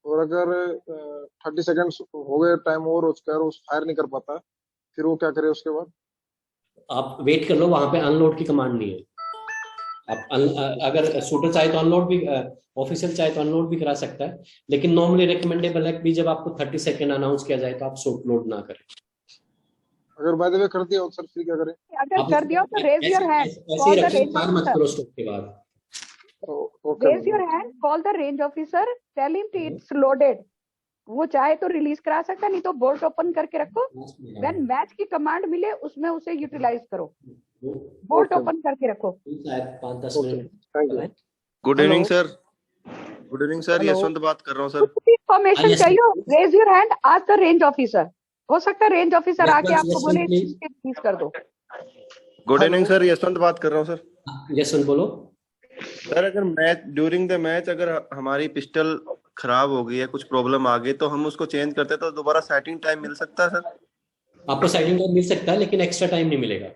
और अगर 30 सेकेंड्स हो गए, टाइम ओवर हो चुका है, उस फायर नहीं कर पाता, फिर वो क्या करे उसके बाद? आप वेट कर लो, वहां पे अनलोड की कमांड नहीं है। आप अगर शूटर चाहे तो अनलोड भी, ऑफिशियल चाहे तो अनलोड भी करा सकता है, लेकिन नॉर्मली रिकमेंडेबल है कि जब आपको 30 सेकंड अनाउंस किया जाए तो आप शॉट लोड ना करें। अगर बाय द वे कर दिया हो सर, फिर क्या करें? अगर कर दिया तो रेज योर हैंड, ऐसे रखें, फायर मत करो स्टॉप के बाद। Raise your hand, call the range officer, tell him it's loaded. वो चाहे तो रिलीज करा सकता, नहीं तो बोल्ट ओपन करके रखो, व्हेन मैच की कमांड मिले उसमें उसे यूटिलाइज करो, बोल्ट ओपन करके रखो। 5-10 मिनट। Good evening sir. Good evening sir, Yashwant बात कर रहा हूँ सर। इंफॉर्मेशन चाहिए, raise your hand, ask the range officer. हो सकता है रेंज ऑफिसर आके आपको बोले रिलीज कर दो। गुड इवनिंग सर, यशवंत बात कर रहा हूँ सर। यशवंत बोलो सर। अगर मैच ड्यूरिंग द मैच अगर हमारी पिस्टल खराब हो गई है, कुछ प्रॉब्लम आ गई, तो हम उसको चेंज करते हैं, तो दोबारा सेटिंग टाइम मिल सकता है सर? आपको सेटिंग टाइम मिल सकता है, लेकिन एक्स्ट्रा टाइम नहीं मिलेगा।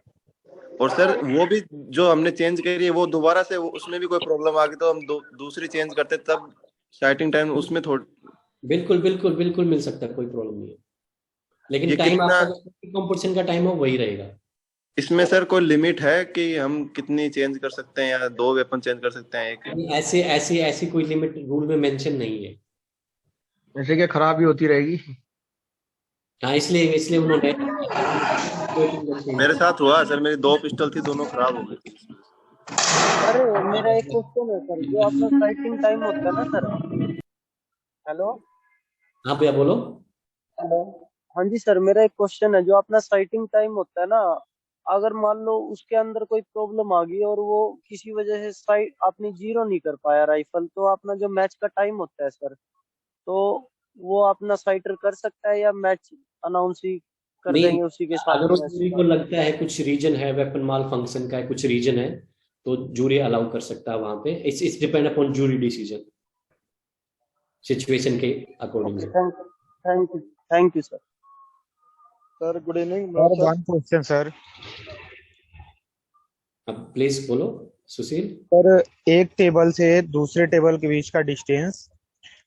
और सर वो भी जो हमने चेंज करी है, वो दोबारा से उसमें भी कोई प्रॉब्लम आ गई तो हम दूसरी चेंज करते, तब सेटिंग टाइम उसमें थोड़ी। बिल्कुल बिल्कुल बिल्कुल मिल सकता है, कोई प्रॉब्लम नहीं है। लेकिन ये टाइम कितना आपका कंपटीशन का टाइम हो वही रहेगा। इसमें सर कोई लिमिट है कि हम कितनी चेंज कर सकते हैं, या 2 वेपन चेंज कर सकते हैं एक? ऐसे ऐसी ऐसी कोई लिमिट रूल में मेंशन नहीं है। ऐसे क्या खराब भी होती रहेगी? हाँ, इसलिए इसलिए उन्होंने मेरे साथ हुआ सर, मेरी 2 पिस्टल थी, दोनों खराब हो गई थी। अरे मेरा एक क्वेश्चन है सर, जो अपना फाइटिंग टाइम होता है ना सर। हेलो। हाँ भैया बोलो। हेलो। हाँ जी सर, मेरा एक क्वेश्चन है, जो अपना साइटिंग टाइम होता है ना, अगर मान लो उसके अंदर कोई प्रॉब्लम आ गई और वो किसी वजह से साइट अपनी जीरो नहीं कर पाया राइफल, तो अपना जो मैच का टाइम होता है सर, तो वो अपना साइटर कर सकता है या मैच अनाउंस ही कर नहीं, देंगे उसी के साथ अगर उस मैच? जूरी को लगता है कुछ रीजन है, वेपन माल फंक्शन का कुछ रीजन है, तो जूरी अलाउ कर सकता है वहां पे। It's depend upon jury decision, situation के accordingly. Thank you sir. Sir good evening sir one question sir. Please बोलो सुशील। सर एक टेबल से दूसरे टेबल के बीच का डिस्टेंस,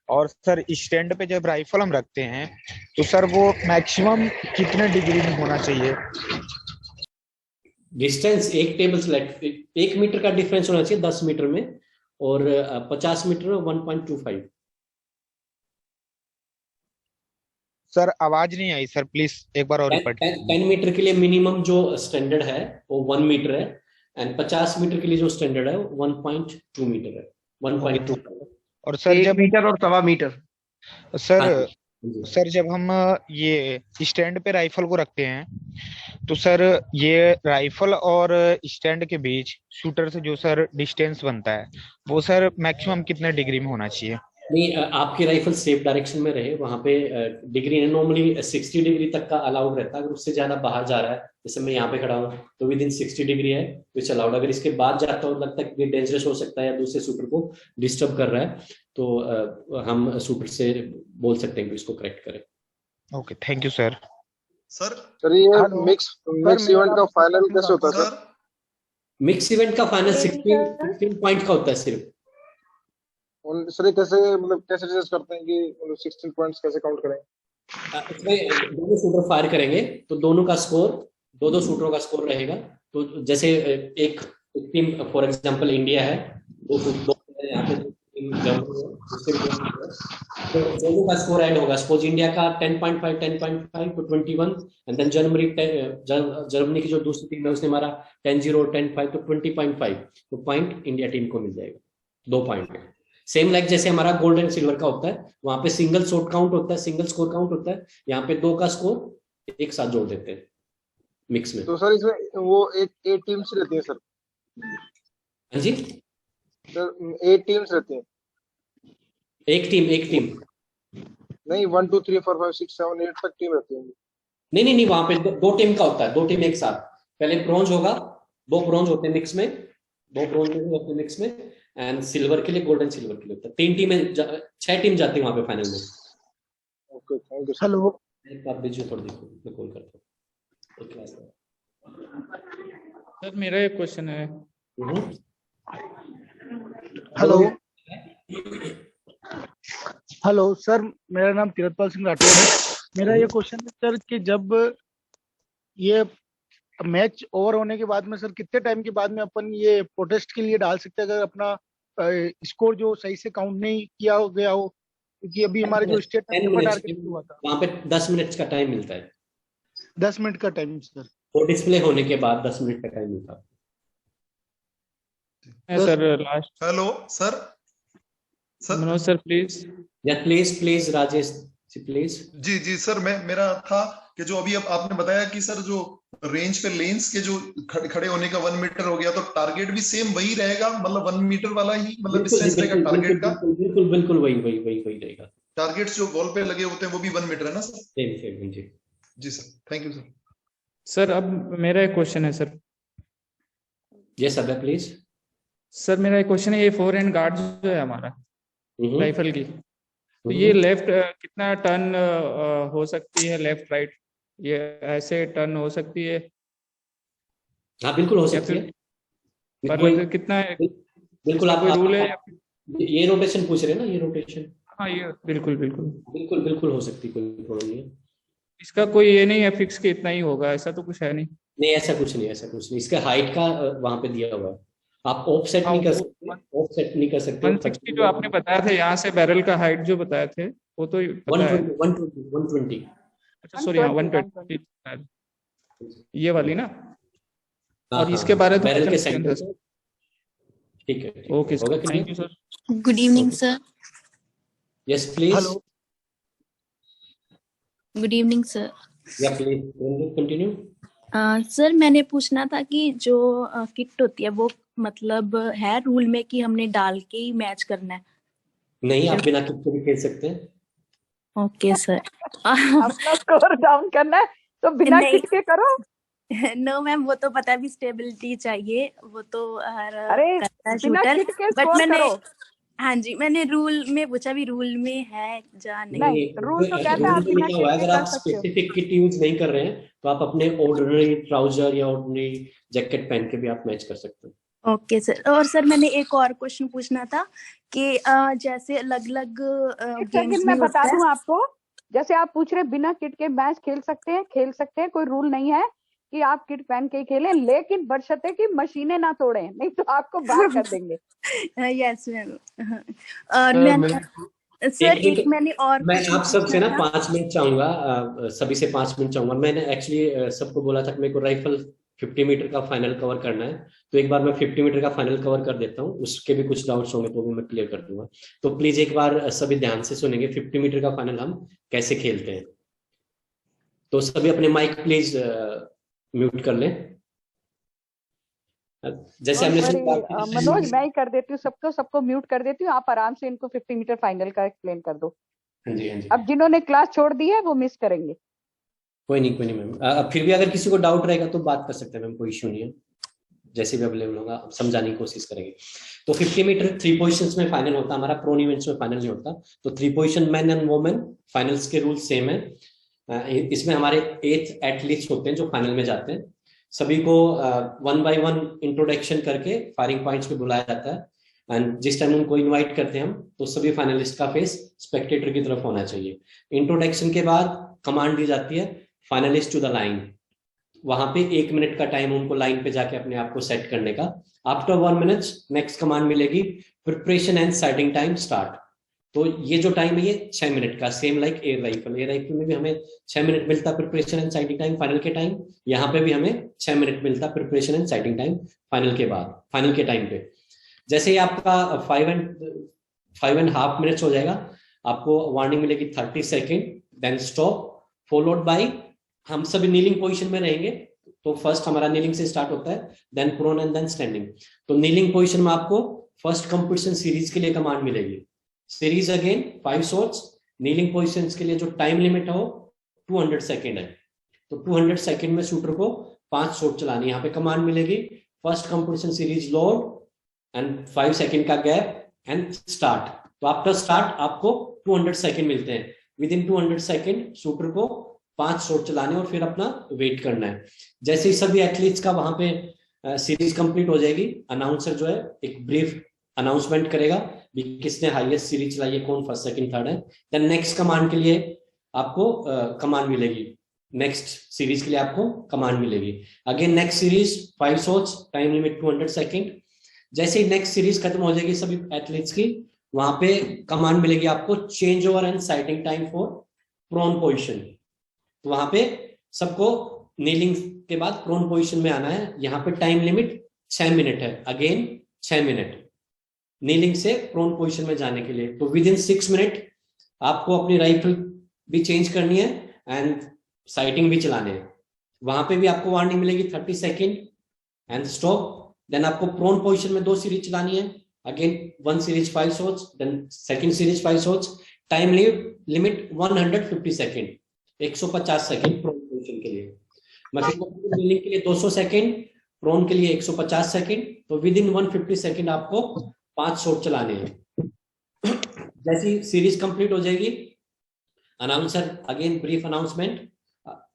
और सर स्टैंड पे जब राइफल हम रखते हैं तो सर वो मैक्सिमम कितने डिग्री में होना चाहिए? डिस्टेंस एक टेबल से 1 मीटर का डिफरेंस होना चाहिए 10 मीटर में, और 50 मीटर में 1.25। सर आवाज नहीं आई सर, प्लीज एक बार और रिपीट। 10 मीटर के लिए मिनिमम जो स्टैंडर्ड है वो 1 मीटर है, एंड 50 मीटर के लिए जो स्टैंडर्ड है वो 1.2 मीटर है। 1.2। और सर जब 1 मीटर और 1.25 मीटर। सर जब हम ये स्टैंड पे राइफल को रखते हैं तो सर ये राइफल और स्टैंड के बीच शूटर से जो सर डिस्टेंस बनता है वो सर मैक्सिमम कितने डिग्री में होना चाहिए? नहीं, आपकी राइफल सेफ डायरेक्शन में रहे, वहां पे डिग्री नॉर्मली 60 डिग्री तक का अलाउड रहता है। अगर उससे ज्यादा बाहर जा रहा है, जैसे मैं यहाँ पे खड़ा हूँ तो विद इन 60 डिग्री है तो इट्स अलाउड। अगर इसके बाद जाता हो, लगता है कि डेंजरस हो सकता है या दूसरे शूटर को डिस्टर्ब कर रहा है, तो हम शूटर से बोल सकते हैं कि इसको करेक्ट करें। Okay, thank you sir. Sir ये मिक्स इवेंट का फाइनल कैसे होता है सर? मिक्स इवेंट का फाइनल 16 पॉइंट का होता है सिर्फ। सर कैसे, मतलब कैसे जज करते हैं कि 16 पॉइंट्स कैसे काउंट करें? इसमें दोनों शूटर फायर करेंगे तो दोनों का स्कोर, दो शूटरों का स्कोर रहेगा। तो जैसे एक टीम फॉर एग्जांपल इंडिया है, दो यहाँ पे तो दोनों का स्कोर ऐड होगा। सपोज इंडिया का 10.5 to 21, एंड देन जर्मनी की जो दूसरी टीम है उसने मारा 10-0 10-5 to 20.5, तो पॉइंट इंडिया टीम को मिल जाएगा 2 पॉइंट। सेम लाइक जैसे हमारा गोल्ड एंड सिल्वर का होता है, वहां पे सिंगल शॉट काउंट होता है, सिंगल स्कोर काउंट होता है। यहाँ पे 2 का स्कोर एक साथ जोड़ देते हैं मिक्स में। तो सर इसमें वो एक टीम से रहती है सर? हाँ जी सर 8 टीम्स रहती हैं? एक टीम नहीं, 1 2 3 4 5 6 7 8 तक टीम रहती है। नहीं, वहां पे 2 टीम का होता है, 2 टीम एक साथ। पहले ब्रॉन्ज होगा, 2 ब्रॉन्ज होते हैं मिक्स में, 2 ब्रॉन्ज होते हैं मिक्स में, एंड सिल्वर के लिए, गोल्ड एंड सिल्वर के लिए होता है 3 टीमें, 6 टीम जाती है वहां पे फाइनल में। Okay, thank you. हेलो, एक बात भेजो, थोड़ी देखो, मैं कॉल करता हूँ। सर मेरा एक क्वेश्चन है। हेलो सर, मेरा नाम तिरथपाल सिंह राठौर है। मेरा ये क्वेश्चन है सर कि जब ये मैच ओवर होने के बाद में सर कितने टाइम के बाद में अपन ये प्रोटेस्ट के लिए डाल सकते हैं, अगर अपना स्कोर जो सही से काउंट नहीं किया गया हो? क्योंकि अभी हमारे जो स्टेट टारगेट हुआ था वहां पे 10 मिनट का टाइम मिलता है। 10 मिनट का टाइम सर, वो डिस्प्ले होने के बाद 10 मिनट का टाइम मिलता है। Sir last. Hello sir, Manoj sir please. या प्लीज राजेश जी प्लीज। जी सर, मेरा था कि जो अभी अब आपने बताया कि सर जो रेंज पे लेंस के जो खड़े होने का 1 मीटर हो गया, तो टारगेट भी सेम वही रहेगा, मतलब 1 मीटर वाला ही मतलब डिस्टेंस रहेगा टारगेट का? बिल्कुल वही रहेगा। टारगेट्स जो वॉल पे लगे होते हैं वो भी 1 मीटर है ना सर? सेम जी sir, thank you sir. Sir अब मेरा एक क्वेश्चन है sir. Yes sir please. Sir मेरा एक क्वेश्चन है, ये फोर हैंड गार्ड जो है हमारा राइफल की, तो ये लेफ्ट कितना टर्न हो सकती है, लेफ्ट राइट ये ऐसे टर्न हो सकती है? हाँ बिल्कुल हो सकती है। पर कितना है? बिल्कुल आप कोई रूल है? ये रोटेशन पूछ रहे हैं ना, ये रोटेशन? हाँ ये बिल्कुल हो सकती है, कोई प्रॉब्लम नहीं है। इसका कोई ये नहीं है फिक्स कि इतना ही होगा, ऐसा तो कुछ है नहीं? नहीं, ऐसा कुछ नहीं, ऐसा कुछ नहीं। इसके हाइट का वहां पे दिया हुआ है, आप ऑफसेट नहीं कर सकते, ऑफसेट नहीं कर सकते। 160 जो आपने बताया था यहाँ से बैरल का हाइट जो बताए थे वो तो पता है। 120। अच्छा सॉरी, हाँ 120 ये वाली ना। और हाँ, इसके बारे में बैरल के सेंटर। ठीक है, okay sir, thank you sir. Good evening sir. Yes please. Hello, good evening sir. या प्लीज कंटिन्यू। सर मैंने पूछना था कि जो किट होती है वो मतलब है रूल में कि हमने डाल के ही मैच करना है? नहीं, आप बिना किट के भी खेल सकते हैं। Okay sir. अपना स्कोर डाउन करना है तो बिना किट के करो। नो मैम, वो तो पता है भी स्टेबिलिटी चाहिए, वो तो हर अरे बिना किट के स्कोर करो। हाँ जी, मैंने रूल में पूछा भी रूल में है जा नहीं। रूल तो कहता है आप बिना किट के अगर आप स्पेसिफिक किट यूज नहीं कर रहे हैं तो आप अपने ऑर्डिनरी ट्राउजर या ऑर्डिनरी जैकेट पहन के भी आप मैच कर सकते हैं। Okay sir. और सर मैंने एक और क्वेश्चन पूछना था कि जैसे अलग अलग गेम्स मैं बता दूं आपको, जैसे आप पूछ रहे बिना किट के मैच खेल सकते हैं, कोई रूल नहीं है कि आप किट पहन के खेलें, लेकिन बशर्ते कि मशीनें ना तोड़ें, नहीं तो आपको बाहर कर देंगे। Yes ma'am. और सर एक मैंने और मैं आप सबसे ना 5 मिनट चाहूंगा, सभी से 5 मिनट चाहूंगा। मैंने एक्चुअली सबको बोला था कि मेरे को राइफल 50 मीटर का फाइनल कवर करना है, तो एक बार मैं 50 मीटर का फाइनल कवर कर देता हूँ, उसके भी कुछ डाउट्स होंगे तो भी मैं क्लियर कर दूंगा। तो प्लीज एक बार सभी ध्यान से सुनेंगे 50 मीटर का फाइनल हम कैसे खेलते हैं। तो सभी अपने माइक प्लीज म्यूट कर लें। जैसे हमने मनोज मैं ही कर देती हूँ, सबको म्यूट कर देती हूँ, आप आराम से इनको 50 मीटर फाइनल का एक्सप्लेन कर दो। हाँ जी, हाँ जी। अब जिन्होंने क्लास छोड़ दी है वो मिस करेंगे। कोई नहीं मैम, फिर भी अगर किसी को डाउट रहेगा तो बात कर सकते हैं मैम, कोई इश्यू नहीं है। जैसे भी अवेलेबल होगा समझाने की कोशिश करेंगे। तो 50 मीटर 3 पोजिशंस में फाइनल होता है हमारा, प्रोन इवेंट्स में फाइनल नहीं होता। तो 3 position man and women finals के रूल सेम है। इसमें हमारे 8 एथलीट्स होते हैं जो फाइनल में जाते हैं। सभी को 1 by 1 इंट्रोडक्शन करके फायरिंग पॉइंट्स पे बुलाया जाता है, एंड जिस टाइम उनको इनवाइट करते हैं हम, तो सभी फाइनलिस्ट का फेस स्पेक्टेटर की तरफ होना चाहिए। इंट्रोडक्शन के बाद कमांड दी जाती है फाइनलिस्ट टू द लाइन। वहां पे 1 मिनट का टाइम उनको लाइन पे जाके अपने आप को सेट करने का। आफ्टर 1 मिनट नेक्स्ट कमांड मिलेगी preparation and sighting time start. तो ये जो टाइम है ये 6 मिनट का, सेम लाइक एयर राइफल में भी हमें 6 मिनट मिलता है preparation and sighting time final के टाइम। यहाँ पे भी हमें 6 मिनट मिलता है preparation and sighting time final के बाद, फाइनल के टाइम पे। जैसे ही आपका 5.5 मिनट्स हो जाएगा, आपको वार्निंग मिलेगी 30 second, then stop, followed by हम सभी नीलिंग पोजिशन में रहेंगे। तो फर्स्ट हमारा नीलिंग से स्टार्ट होता है, then prone and then standing. तो नीलिंग पोजिशन में आपको फर्स्ट कंपटीशन सीरीज के लिए कमांड मिलेगी, series again 5 shots. Kneeling positions के लिए जो टाइम लिमिट है वो 200 सेकेंड है। तो 200 सेकेंड में शूटर को 5 शॉट चलानी है। यहाँ पे कमांड मिलेगी first competition series load and 5 second का गैप एंड स्टार्ट। तो आफ्टर स्टार्ट आपको 200 सेकेंड मिलते हैं। विद इन 200 सेकेंड शूटर को 5 शॉट चलाने और फिर अपना वेट करना है। जैसे ही सभी एथलीट्स का वहां पे सीरीज कंप्लीट हो जाएगी, अनाउंसर जो है एक ब्रीफ अनाउंसमेंट करेगा भी किसने हाईएस्ट सीरीज चलाई है, कौन फर्स्ट सेकंड थर्ड है। देन नेक्स्ट कमांड के लिए आपको कमांड मिलेगी, नेक्स्ट सीरीज के लिए आपको कमांड मिलेगी। Again next series 5 shots, time limit 200 second. जैसे ही नेक्स्ट सीरीज खत्म हो जाएगी सभी एथलीट्स की, वहां पे कमांड मिलेगी आपको change over and sighting time for prone position. तो वहां पे सबको नीलिंग के बाद प्रोन पोजिशन में आना है। यहाँ पे टाइम लिमिट 6 मिनट है, अगेन 6 मिनट नीलिंग से प्रोन पोजीशन में जाने के लिए। तो विद इन 6 मिनट आपको अपनी राइफल भी चेंज करनी है एंड साइटिंग भी चलाने हैं। वहां पे भी आपको वार्निंग मिलेगी 30 सेकेंड एंड स्टॉप। देन आपको प्रोन पोजीशन में 2 सीरीज चलानी है, again 1 series 5 shots, then second series 5 shots. Time limit 150 second, 150 second prone position के लिए। नीलिंग के लिए 200 सेकेंड, प्रोन के लिए 150 सेकेंड। तो विद इन 150 सेकेंड आपको 5 शॉट चलाने हैं। जैसी सीरीज कंप्लीट हो जाएगी, announcer again brief announcement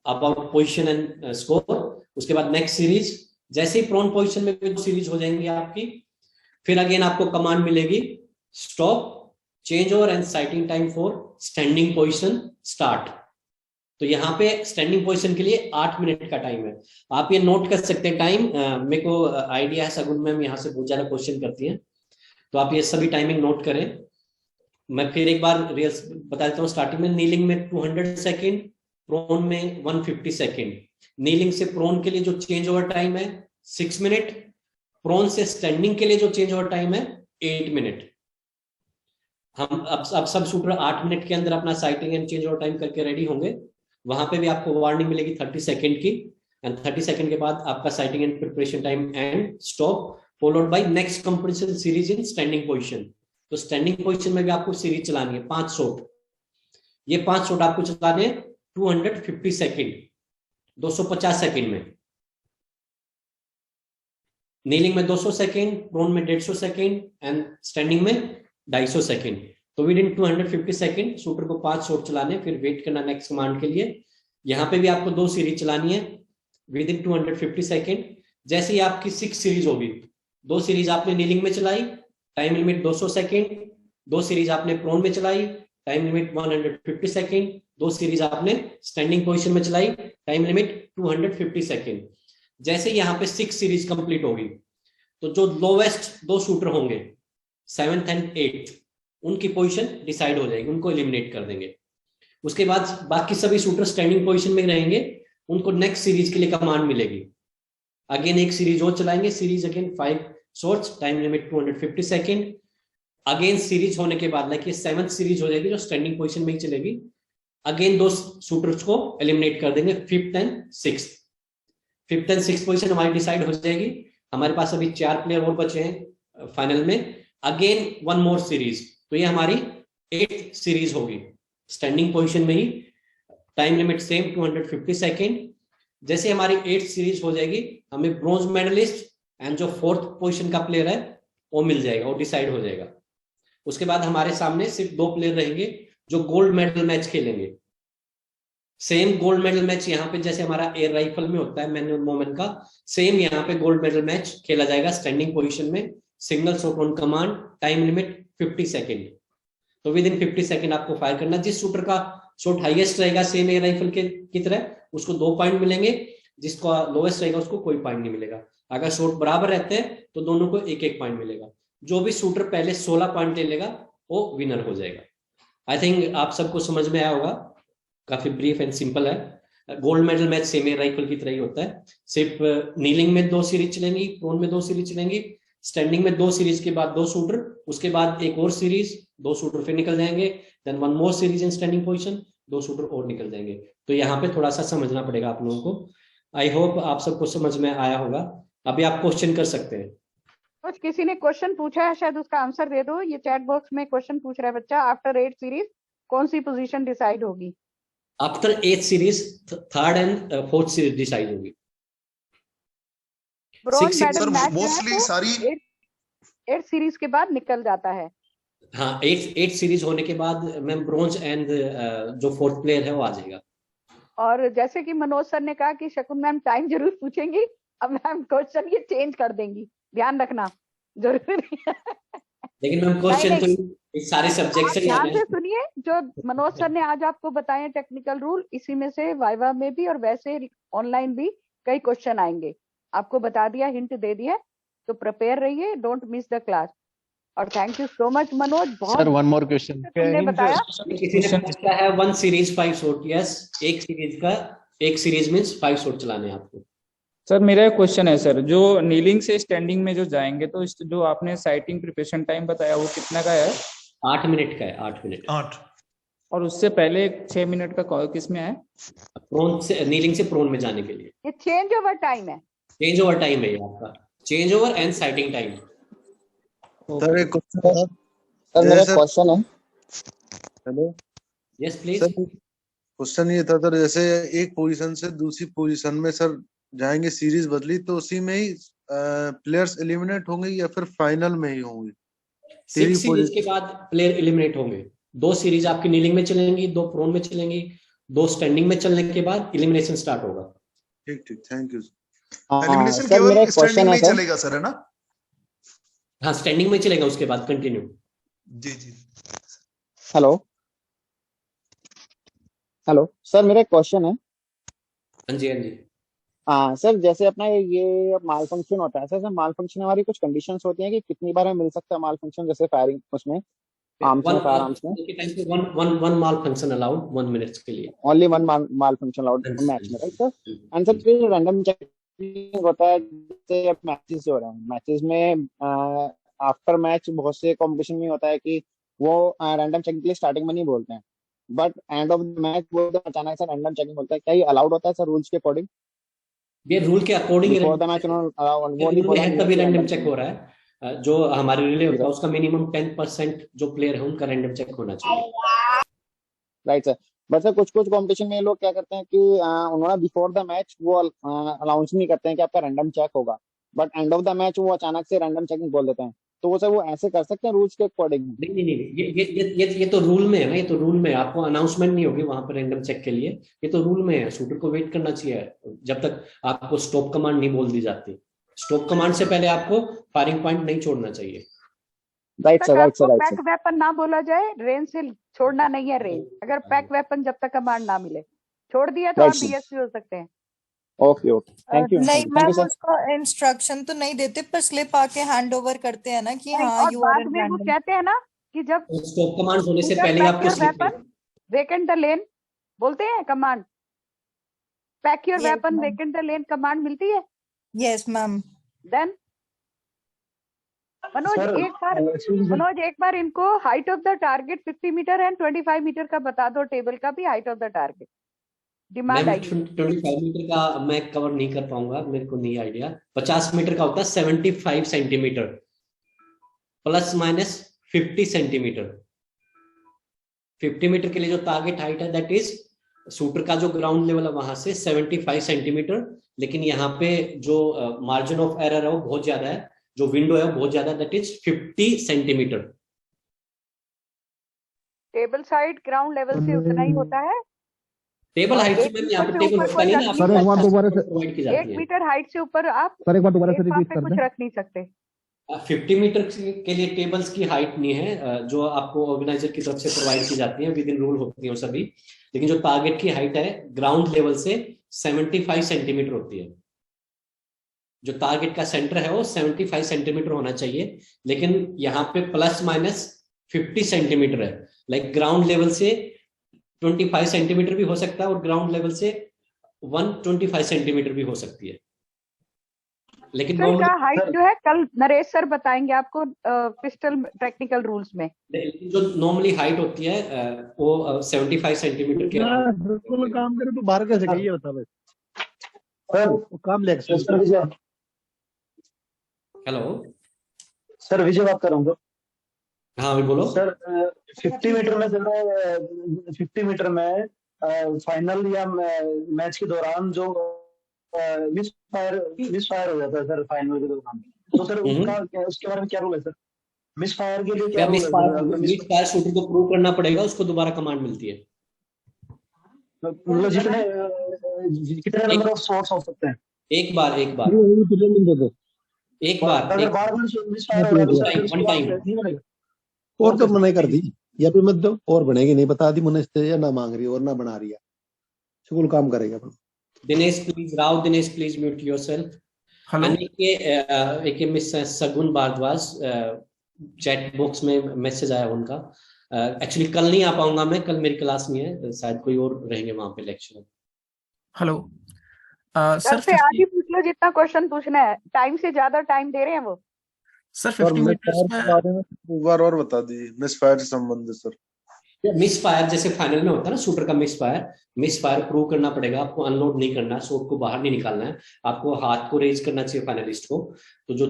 about position and score. उसके बाद नेक्स्ट सीरीज, जैसे ही प्रोन पोजीशन में 2 सीरीज हो जाएंगी आपकी, फिर अगेन आपको कमांड मिलेगी stop, change over and sighting time for standing position start. तो यहाँ पे स्टैंडिंग पोजीशन के लिए 8 मिनट का टाइम है। आप ये नोट कर सकते हैं टाइम। मेरे को आइडिया है सगुन मैम यहाँ से बहुत ज्यादा क्वेश्चन करती हैं, तो आप ये सभी टाइमिंग नोट करें। मैं फिर एक बार रियल्स बता देता हूँ। स्टार्टिंग में नीलिंग में 200 सेकेंड, प्रोन में 150 सेकेंड। नीलिंग से प्रोन के लिए जो चेंज ओवर टाइम है 6 मिनट, प्रोन से स्टैंडिंग के लिए जो चेंज ओवर टाइम है 8 मिनट। हम अब सब शूटर 8 मिनट के अंदर अपना sighting and change over time करके रेडी होंगे। वहां पे भी आपको वार्निंग मिलेगी 30 सेकेंड की, एंड 30 सेकेंड के बाद आपका sighting and preparation time and stop, followed by next compulsory series in standing position. तो स्टैंडिंग पोजीशन में भी आपको सीरीज चलानी है 5 शॉट। ये 5 शॉट आपको चलाने हैं 250 सेकेंड, 250 सेकेंड में। नीलिंग में 200 सेकेंड, प्रोन में 150 सेकेंड एंड स्टैंडिंग में 250 सेकेंड। तो विद इन 250 सेकेंड शूटर को 5 शॉट चलाने, फिर वेट करना नेक्स्ट कमांड के लिए। यहाँ पे भी आपको 2 सीरीज चलानी है विद इन 250 सेकेंड। जैसे ही आपकी 6 सीरीज होगी, 2 सीरीज आपने नीलिंग में चलाई, टाइम लिमिट 200 सेकेंड। 2 सीरीज आपने प्रोन में चलाई, टाइम लिमिट 150 सेकेंड। 2 सीरीज आपने स्टैंडिंग पोजीशन में चलाई, टाइम लिमिट 250 सेकेंड। जैसे यहाँ पे 6 सीरीज कंप्लीट होगी, तो जो लोवेस्ट 2 शूटर होंगे 7th एंड 8th, उनकी पोजीशन डिसाइड हो जाएगी, उनको एलिमिनेट कर देंगे। उसके बाद बाकी सभी शूटर स्टैंडिंग पोजीशन में रहेंगे, उनको नेक्स्ट सीरीज के लिए कमांड मिलेगी। अगेन एक सीरीज और चलाएंगे, series again 5 shots, time limit 250 second. Again series होने के बाद लाइक ये 7th सीरीज हो जाएगी जो स्टैंडिंग पोजीशन में ही चलेगी। अगेन 2 शूटर्स को एलिमिनेट कर देंगे 5th and 6th। 5th and 6th position हमारी डिसाइड हो जाएगी। हमारे पास अभी 4 प्लेयर और बचे हैं फाइनल में। अगेन 1 मोर सीरीज, तो ये हमारी 8th सीरीज होगी स्टैंडिंग पोजीशन में ही, टाइम लिमिट सेम 250 सेकेंड। जैसे हमारी 8th सीरीज हो जाएगी, हमें ब्रॉन्ज मेडलिस्ट एंड जो 4th पोजीशन का प्लेयर है वो मिल जाएगा, वो डिसाइड हो जाएगा। उसके बाद हमारे सामने सिर्फ 2 प्लेयर रहेंगे जो गोल्ड मेडल मैच खेलेंगे। सेम गोल्ड मेडल मैच यहाँ पे जैसे हमारा एयर राइफल में होता है मैनुअल मोमेंट का, सेम यहाँ पे गोल्ड मेडल मैच खेला जाएगा स्टैंडिंग पोजीशन में, single shot on command, time limit 50 second. तो विद इन 50 सेकेंड आपको फायर करना। जिस शूटर का शॉट हाईएस्ट रहेगा सेम एयर राइफल के की तरह, उसको 2 पॉइंट मिलेंगे, जिसका लोएस्ट रहेगा उसको कोई पॉइंट नहीं मिलेगा। अगर शॉट बराबर रहते हैं तो दोनों को 1-1 पॉइंट मिलेगा। जो भी शूटर पहले 16 पॉइंट ले लेगा वो विनर हो जाएगा। आई थिंक आप सबको समझ में आया होगा, काफी ब्रीफ एंड सिंपल है। Gold medal match same air rifle की तरह ही होता है, सिर्फ नीलिंग में 2 सीरीज चलेंगी, प्रोन में 2 सीरीज चलेंगी, स्टैंडिंग में 2 सीरीज के बाद 2 शूटर, उसके बाद एक और सीरीज, 2 शूटर फिर निकल जाएंगे, then 1 more series in standing position, 2 shooter और निकल जाएंगे। तो यहाँ पे थोड़ा सा समझना पड़ेगा आप लोगों को। आई होप आप सबको समझ में आया होगा। अभी आप क्वेश्चन कर सकते हैं। कुछ किसी ने क्वेश्चन पूछा है, शायद उसका आंसर दे दो। ये चैट बॉक्स में क्वेश्चन पूछ रहा है बच्चा, आफ्टर 8 सीरीज कौन सी पोजीशन डिसाइड होगी? After 8 series 3rd and 4th series decide होगी। ब्रॉन्ज मेडल मैच मोस्टली सारी 8 सीरीज के बाद निकल जाता है। हाँ, 8 सीरीज होने के बाद मैम ब्रॉन्ज एंड जो 4th प्लेयर है वो आ जाएगा। और जैसे कि मनोज सर ने कहा कि शकुन मैम टाइम जरूर पूछेंगी, अब मैम क्वेश्चन ये चेंज कर देंगी, ध्यान रखना जरूरी नहीं है। लेकिन मैम क्वेश्चन तो सारे सब्जेक्ट से ध्यान से सुनिए, जो मनोज सर ने आज आपको बताए टेक्निकल रूल, इसी में से वाइवा में भी और वैसे ऑनलाइन भी कई क्वेश्चन आएंगे। आपको बता दिया, हिंट दे दिया, तो प्रिपेयर रहिए, डोंट मिस द क्लास। और thank you so much Manoj, बहुत सर वन मोर क्वेश्चन तुमने बताया। किसी ने पूछा है 1 सीरीज 5 शॉट। यस, एक सीरीज मींस 5 शॉट चलाने हैं आपको। सर मेरा एक क्वेश्चन है सर, जो नीलिंग से स्टैंडिंग में जो जाएंगे, तो जो आपने साइटिंग प्रिपरेशन टाइम बताया वो कितना का है? 8 मिनट का है, 8 मिनट। 8। और उससे पहले 6 मिनट का किस में है? प्रोन से, नीलिंग से प्रोन में जाने के लिए ये चेंज ओवर टाइम है। चेंज ओवर टाइम है आपका, change over and sighting time. Sir एक क्वेश्चन है। सर मेरा क्वेश्चन है। Hello, yes please. Sir question ये था सर, जैसे एक पोजीशन से दूसरी पोजीशन में सर जाएंगे, सीरीज बदली, तो उसी में ही प्लेयर्स एलिमिनेट होंगे या फिर फाइनल में ही होंगे? 6 सीरीज के बाद प्लेयर एलिमिनेट होंगे। 2 सीरीज आपकी नीलिंग में चलेंगी, 2 प्रोन में चलेंगी, 2 स्टैंडिंग में चलने के बाद एलिमिनेशन स्टार्ट होगा। ठीक ठीक, थैंक यू। एलिमिनेशन केवल स्टैंडिंग में ही चलेगा सर, है ना? हाँ, स्टैंडिंग में चलेगा, उसके बाद कंटिन्यू। जी जी। हेलो हेलो सर, मेरा एक क्वेश्चन है। हाँ जी, हाँ जी। हाँ सर, जैसे अपना ये माल फंक्शन होता है सर, माल फंक्शन हमारी कुछ कंडीशंस होती हैं कि कितनी बार हमें मिल सकता है माल फंक्शन, जैसे फायरिंग उसमें आर्म्स में, फायर आर्म्स में के टाइम पे वन माल फंक्शन अलाउड 1 मिनट्स के लिए। ओनली वन माल फंक्शन अलाउड मैच में, राइट सर? एंड सर फिर रैंडम चेकिंग होता है, जैसे मैचेस हो रहे हैं, मैचेस में आफ्टर मैच बहुत से कॉम्पिटिशन में होता है कि वो रैंडम चेकिंग के लिए स्टार्टिंग में नहीं बोलते हैं, but end of the match वो एकदम अचानक से रैंडम चेकिंग बोलता है। क्या ये अलाउड होता है सर रूल्स के अकॉर्डिंग? ये रूल के अकॉर्डिंग बिफोर द मैच वो नहीं बोला तभी रैंडम चेक हो रहा है। जो हमारे रिले होता है उसका मिनिमम 10% जो प्लेयर है उनका रैंडम चेक होना चाहिए। Right sir. बट सर कुछ कुछ कॉम्पिटिशन में लोग क्या करते हैं कि उन्होंने बिफोर द मैच वो अनाउंस नहीं करते हैं कि आपका रैंडम चेक होगा, but end of the match वो अचानक से रैंडम चेकिंग बोल देते हैं। तो वो सर वो ऐसे कर सकते हैं रूल्स के अकॉर्डिंग? नहीं नहीं नहीं, ये तो रूल में है ना, ये तो रूल में है। आपको अनाउंसमेंट नहीं होगी वहां पर रैंडम चेक के लिए, ये तो रूल में है। शूटर को वेट करना चाहिए जब तक आपको स्टॉप कमांड नहीं बोल दी जाती। स्टॉप कमांड से पहले आपको फायरिंग पॉइंट नहीं छोड़ना चाहिए। Right sir, right sir, right pack weapon ना बोला जाए, रेंज से छोड़ना नहीं है। रेंज अगर पैक वेपन जब तक कमांड ना मिले छोड़ दिया तो आप बीएसपी हो सकते हैं। Okay okay, thank you. नहीं मैम, उसको इंस्ट्रक्शन तो नहीं देते पर स्लिप आके हैंड ओवर करते हैं ना कि हाँ यू आर इन में वो कहते हैं ना कि जब स्टॉप कमांड होने से पहले आपको वेपन वेकेंट द लेन बोलते हैं, command pack your weapon vacant the lane command मिलती है। Yes ma'am. देन मनोज एक बार इनको height of the target 50 metre and 25 metre का बता दो, टेबल का भी height of the target demand आई। 25 मीटर का मैं कवर नहीं कर पाऊंगा, मेरे को नहीं आइडिया। 50 मीटर का होता है 75 centimetre plus minus 50 centimetre. 50 metre के लिए जो टारगेट हाइट है दैट इज शूटर का जो ग्राउंड लेवल है वहां से 75 सेंटीमीटर, लेकिन यहाँ पे जो मार्जिन ऑफ एरर है वो बहुत ज्यादा है, जो विंडो है वो बहुत ज्यादा, that is 50 centimetre. Table side ground level से उतना ही होता है। टेबल हाइट से यहाँ पे टेबल होता नहीं ना, सर एक बार दोबारा से, 1 मीटर हाइट से ऊपर आप सर एक बार दोबारा से रिपीट कर कुछ दें। रख नहीं सकते। 50 मीटर के लिए टेबल्स की हाइट नहीं है जो आपको ऑर्गेनाइजर की तरफ से प्रोवाइड की जाती है, विद इन रूल होती है वो सभी, लेकिन जो टारगेट की हाइट है ग्राउंड लेवल से 75 सेंटीमीटर होती है। जो टारगेट का सेंटर है वो 75 सेंटीमीटर होना चाहिए, लेकिन यहाँ पे प्लस माइनस 50 सेंटीमीटर है। लाइक ग्राउंड लेवल से 25 सेंटीमीटर भी हो सकता है और ग्राउंड लेवल से 125 सेंटीमीटर भी हो सकती है। लेकिन का हाइट जो है कल नरेश सर बताएंगे आपको पिस्टल टेक्निकल रूल्स में। जो नॉर्मली हाइट होती है वो 75 सेंटीमीटर के बिल्कुल काम करे तो बाहर कैसे गई होता है सर काम ले। हेलो सर, विजय बात कर रहा हूँ। हाँ भी बोलो सर। 50 मीटर में सर 50 मीटर में फाइनल या मैच के दौरान जो मिस फायर हो जाता है सर फाइनल के दौरान, तो सर उसके बारे में क्या रूल है सर? मिस फायर के लिए क्या रूल है? मिस फायर शूटर को प्रूव करना पड़ेगा, उसको दोबारा कमांड मिलती है। मतलब कितने नंबर ऑफ शॉट्स हो सकते हैं? एक बार वन टाइम और तो मना कर दी या फिर मत दो और बनेगी नहीं, बता दी मुझे या ना मांग रही और ना बना रही है, शुक्ल काम करेगा। Dinesh please, Rao Dinesh please mute yourself. Hello miss सगुन भारद्वाज चैट बॉक्स में मैसेज आया उनका। एक्चुअली कल नहीं आ पाऊंगा मैं, कल मेरी क्लास नहीं है, शायद कोई और रहेंगे वहां पे लेक्चर। हेलो सर से आगे पूछ लो जितना क्वेश्चन पूछना है, टाइम से ज्यादा टाइम दे रहे हैं वो। सर 50 मीटर्स में एक बार और बता दीजिए मिस फायर से संबंधित। सर मिस फायर जैसे फाइनल में होता है ना शूटर का मिस फायर प्रूव करना पड़ेगा आपको। अनलोड नहीं करना, शॉट को बाहर नहीं निकालना है, आपको हाथ को रेज करना चाहिए फाइनलिस्ट को। तो जो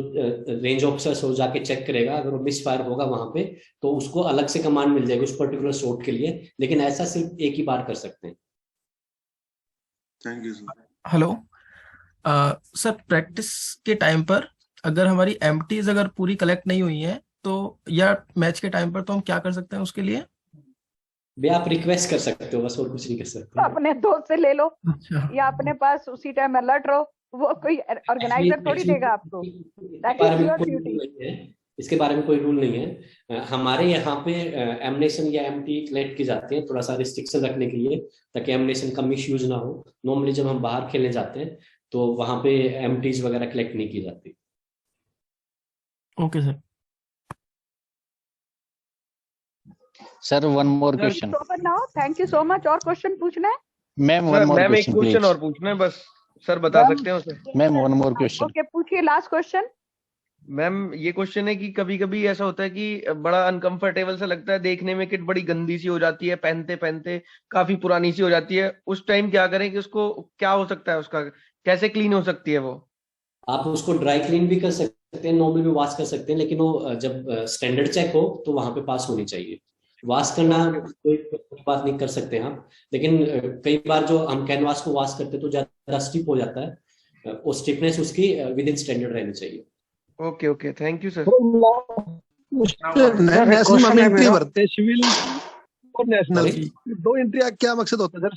रेंज ऑफिसर हो जाके चेक करेगा, अगर वो मिस फायर होगा वहां पे तो उसको अलग से कमांड मिल जाएगी उस पर्टिकुलर शॉट के लिए, लेकिन ऐसा सिर्फ एक ही बार कर सकते हैं। Thank you sir. Hello sir, practice के टाइम पर अगर हमारी एम्प्टीज अगर पूरी कलेक्ट नहीं हुई है तो, या मैच के टाइम पर, तो हम क्या कर सकते हैं उसके लिए? भी आप रिक्वेस्ट कर सकते हो, बस और कुछ नहीं कर सकते। अपने दोस्त से ले लो या अपने पास उसी टाइम अलर्ट रहो, वो कोई ऑर्गेनाइजर थोड़ी देगा आपको। That is your duty. इसके बारे में कोई रूल नहीं है। हमारे यहाँ पे एमनेशन या एमटी कलेक्ट की जाती है थोड़ा सा रिस्ट्रिक्शन रखने के लिए, ताकि एमनेशन का मिस यूज ना हो। नॉर्मली जब हम बाहर खेलने जाते हैं तो वहां पे एमटीज वगैरह कलेक्ट नहीं की जाती। Okay sir. Sir one more question. Thank you so much. और क्वेश्चन पूछना है? मैम वन मोर मैम एक क्वेश्चन क्वेश्चन प्लीज। और पूछना है बस, सर बता सकते हैं उसे? Ma'am one more question. Okay, पूछिए लास्ट क्वेश्चन। मैम ये क्वेश्चन है कि कभी कभी ऐसा होता है कि बड़ा अनकंफर्टेबल सा लगता है, देखने में किट बड़ी गंदी सी हो जाती है, पहनते पहनते काफी पुरानी सी हो जाती है, उस टाइम क्या करें कि उसको क्या हो सकता है, उसका कैसे क्लीन हो सकती है वो? आप उसको ड्राई क्लीन भी कर सकते हैं, नॉर्मली भी वॉश कर सकते हैं, लेकिन वो जब स्टैंडर्ड चेक हो तो वहां पे पास होनी चाहिए। वॉश करना कोई बात नहीं कर सकते हम, लेकिन कई बार जो हम कैनवास को वॉश करते हैं तो ज्यादा स्टिप हो जाता है, वो स्टिफनेस उसकी विद इन स्टैंडर्ड रहनी चाहिए। Okay okay, thank you sir. National में एंट्री भरते हैं सिविल और नेशनल की, दो एंट्री का क्या मकसद होता है सर?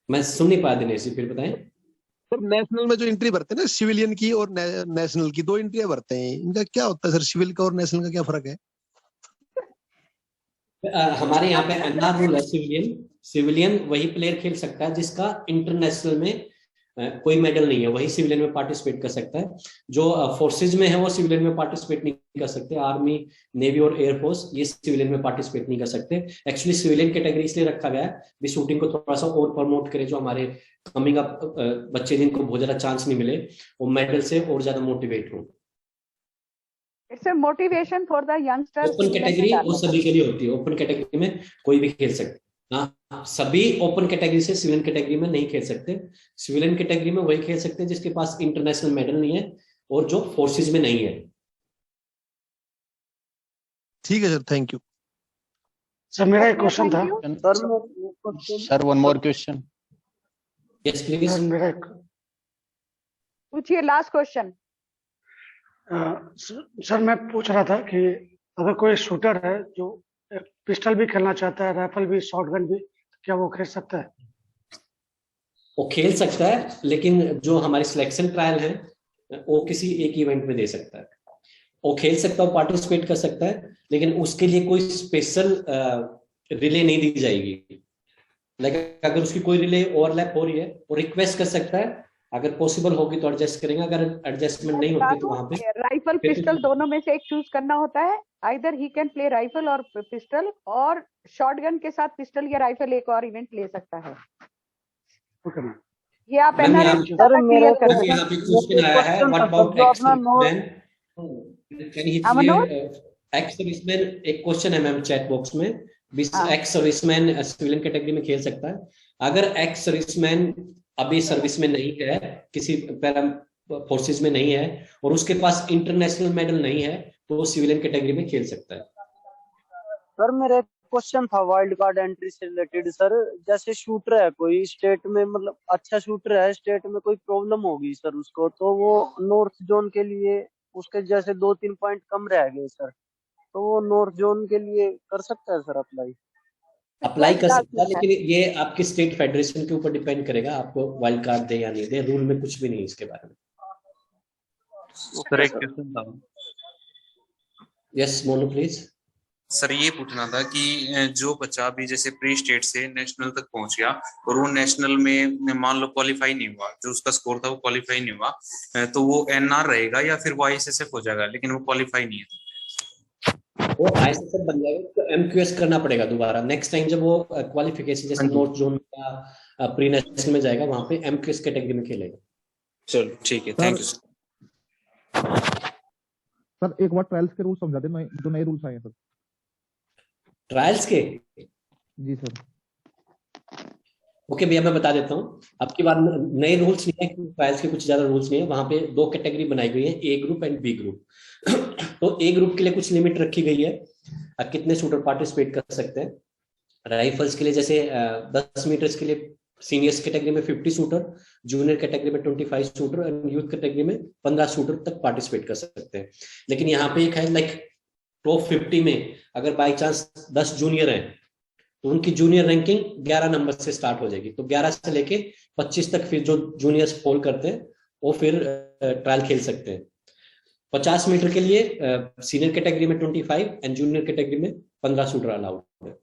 मैं सुन नहीं पाया दिनेश जी, फिर बताएं। सर नेशनल में जो एंट्री भरते हैं ना, सिविलियन की और नेशनल की, दो एंट्रियां भरते हैं, इनका क्या होता है सर? सिविल का और नेशनल का क्या फर्क है? हमारे यहाँ पे एनआर रूल है। सिविलियन वही प्लेयर खेल सकता है जिसका इंटरनेशनल में कोई मेडल नहीं है, वही सिविलियन में पार्टिसिपेट कर सकता है। जो फोर्सेज में है वो सिविलियन में पार्टिसिपेट नहीं कर सकते। आर्मी, नेवी और एयरफोर्स ये सिविलियन में पार्टिसिपेट नहीं कर सकते। एक्चुअली सिविलियन कैटेगरी इसलिए रखा गया है भी शूटिंग को थोड़ा सा और प्रमोट करे, जो हमारे कमिंग अप बच्चे जिनको बहुत ज्यादा चांस नहीं मिले वो मेडल से और ज्यादा मोटिवेट हो। It's a motivation for the youngsters. Open category वो सभी के लिए होती है, ओपन कैटेगरी में कोई भी खेल सकता है। हाँ, सभी ओपन कैटेगरी से सिविलियन कैटेगरी में नहीं खेल सकते। सिविलियन कैटेगरी में वही खेल सकते हैं जिसके पास इंटरनेशनल मेडल नहीं है और जो फोर्सेज में नहीं है। ठीक है सर, थैंक यू सर। मेरा एक क्वेश्चन था sir, one more question. Yes please. मेरा पूछिए लास्ट क्वेश्चन। सर मैं पूछ रहा था कि अगर कोई शूटर है जो पिस्टल भी खेलना चाहता है, राइफल भी, शॉटगन भी, क्या वो खेल सकता है? वो खेल सकता है, लेकिन जो हमारी सिलेक्शन ट्रायल है वो किसी एक इवेंट में दे सकता है। वो खेल सकता है, पार्टिसिपेट कर सकता है, लेकिन उसके लिए कोई स्पेशल रिले नहीं दी जाएगी। लेकिन अगर उसकी कोई रिले ओवरलैप हो रही है वो रिक्वेस्ट कर सकता है, अगर पॉसिबल होगी तो एडजस्ट करेंगे, अगर एडजस्टमेंट नहीं होती तो वहां पे राइफल पिस्टल दोनों में से एक चूज करना होता है। Either he can play rifle और पिस्टल, और शॉटगन के साथ पिस्टल या राइफल एक और इवेंट ले सकता है। ये आप क्लियर कर सकते हैं। क्वेश्चन आया है, what about ex-serviceman, can he clear ex-serviceman? एक क्वेश्चन है मैम चैट बॉक्स में, एक्स-सर्विसमैन सिविलियन कैटेगरी में खेल सकता है? अगर एक्स-सर्विसमैन अभी सर्विस में नहीं है, किसी पैरा फोर्सेज में नहीं है और उसके पास इंटरनेशनल मेडल नहीं है तो वो सिविलियन कैटेगरी में खेल सकता है। सर मेरा क्वेश्चन था वाइल्ड कार्ड एंट्री से रिलेटेड। सर जैसे शूटर है कोई स्टेट में, मतलब अच्छा शूटर है, स्टेट में कोई प्रॉब्लम होगी सर उसको, तो वो नॉर्थ जोन के लिए उसके जैसे 2-3 पॉइंट कम रह गए सर, तो वो नॉर्थ जोन के लिए कर सकता है सर अप्लाई कर सकता है, लेकिन ये आपकी स्टेट फेडरेशन के ऊपर डिपेंड करेगा आपको वाइल्ड कार्ड दे या नहीं दे। रूल में कुछ भी नहीं इसके बारे में। सर एक क्वेश्चन था। Yes Monu please. सर ये पूछना था कि जो बच्चा अभी जैसे प्री स्टेट से नेशनल तक पहुंच गया और वो नेशनल में मान लो क्वालिफाई नहीं हुआ, जो उसका स्कोर था वो क्वालिफाई नहीं हुआ, तो वो एनआर रहेगा या फिर वो आईएसएसएफ हो जाएगा, लेकिन वो क्वालिफाई नहीं है? वो आईएसएसएफ बन जाएगा तो एमक्यूएस करना पड़ेगा दोबारा। नेक्स्ट टाइम जब वो क्वालिफिकेशन जैसे नॉर्थ जोन या प्री नेशनल में जाएगा वहां पे एमक्यूएस कैटेगरी में खेलेगा। चलो ठीक है, थैंक यू सर। एक बार ट्रायल्स के रूल समझा दें, जो नए रूल्स आए हैं सर। ट्रायल्स के? जी सर। ओके भैया मैं बता देता हूँ। आपकी बात नए रूल्स नहीं है, ट्रायल्स के कुछ ज्यादा रूल्स नहीं है। वहां पे 2 कैटेगरी बनाई गई है, ए ग्रुप एंड बी ग्रुप। तो ए ग्रुप के लिए कुछ लिमिट रखी गई है, कितने शूटर पार्टिसिपेट कर सकते हैं। राइफल्स के लिए जैसे 10 मीटर्स के लिए सीनियर्स कैटेगरी में 50 शूटर, जूनियर कैटेगरी में 25 शूटर एंड यूथ कैटेगरी में 15 शूटर तक पार्टिसिपेट कर सकते हैं। लेकिन यहाँ पे एक है लाइक टॉप 50 में अगर बाई चांस 10 जूनियर हैं तो उनकी जूनियर रैंकिंग 11 नंबर से स्टार्ट हो जाएगी। तो 11 से लेके 25 तक फिर जो जूनियर्स फॉल करते हैं वो फिर ट्रायल खेल सकते हैं। 50 मीटर के लिए सीनियर कैटेगरी में 25 एंड जूनियर कैटेगरी में 15 शूटर अलाउड है।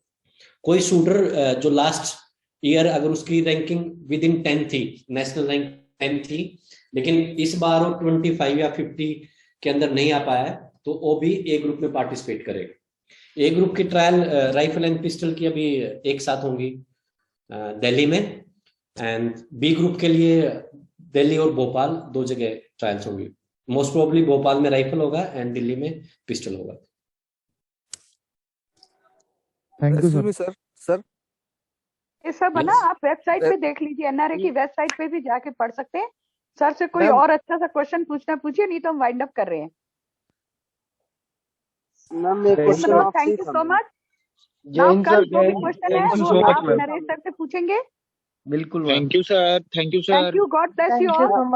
कोई शूटर जो लास्ट ईयर अगर उसकी रैंकिंग विद इन 10 थी, नेशनल रैंक 10 थी, लेकिन इस बार वो 25 या 50 के अंदर नहीं आ पाया है, तो वो भी ए ग्रुप में पार्टिसिपेट करेगा। ए ग्रुप की ट्रायल राइफल एंड पिस्टल की अभी एक साथ होंगी दिल्ली में, एंड बी ग्रुप के लिए दिल्ली और भोपाल 2 जगह ट्रायल्स होंगी। मोस्ट प्रोबेबली भोपाल में राइफल होगा एंड दिल्ली में पिस्टल होगा। Thank you sir. सर ये सब है ना, आप वेबसाइट पे देख लीजिए, एनआरए की वेबसाइट पे भी जाके पढ़ सकते हैं। सर से कोई और अच्छा सा क्वेश्चन पूछना पूछिए, नहीं तो हम वाइंड अप कर रहे हैं। मैम एक question thank you so much. Now कल जो भी क्वेश्चन है वो आप नरेश सर से पूछेंगे। बिल्कुल। Thank you sir. Thank you, God bless you all.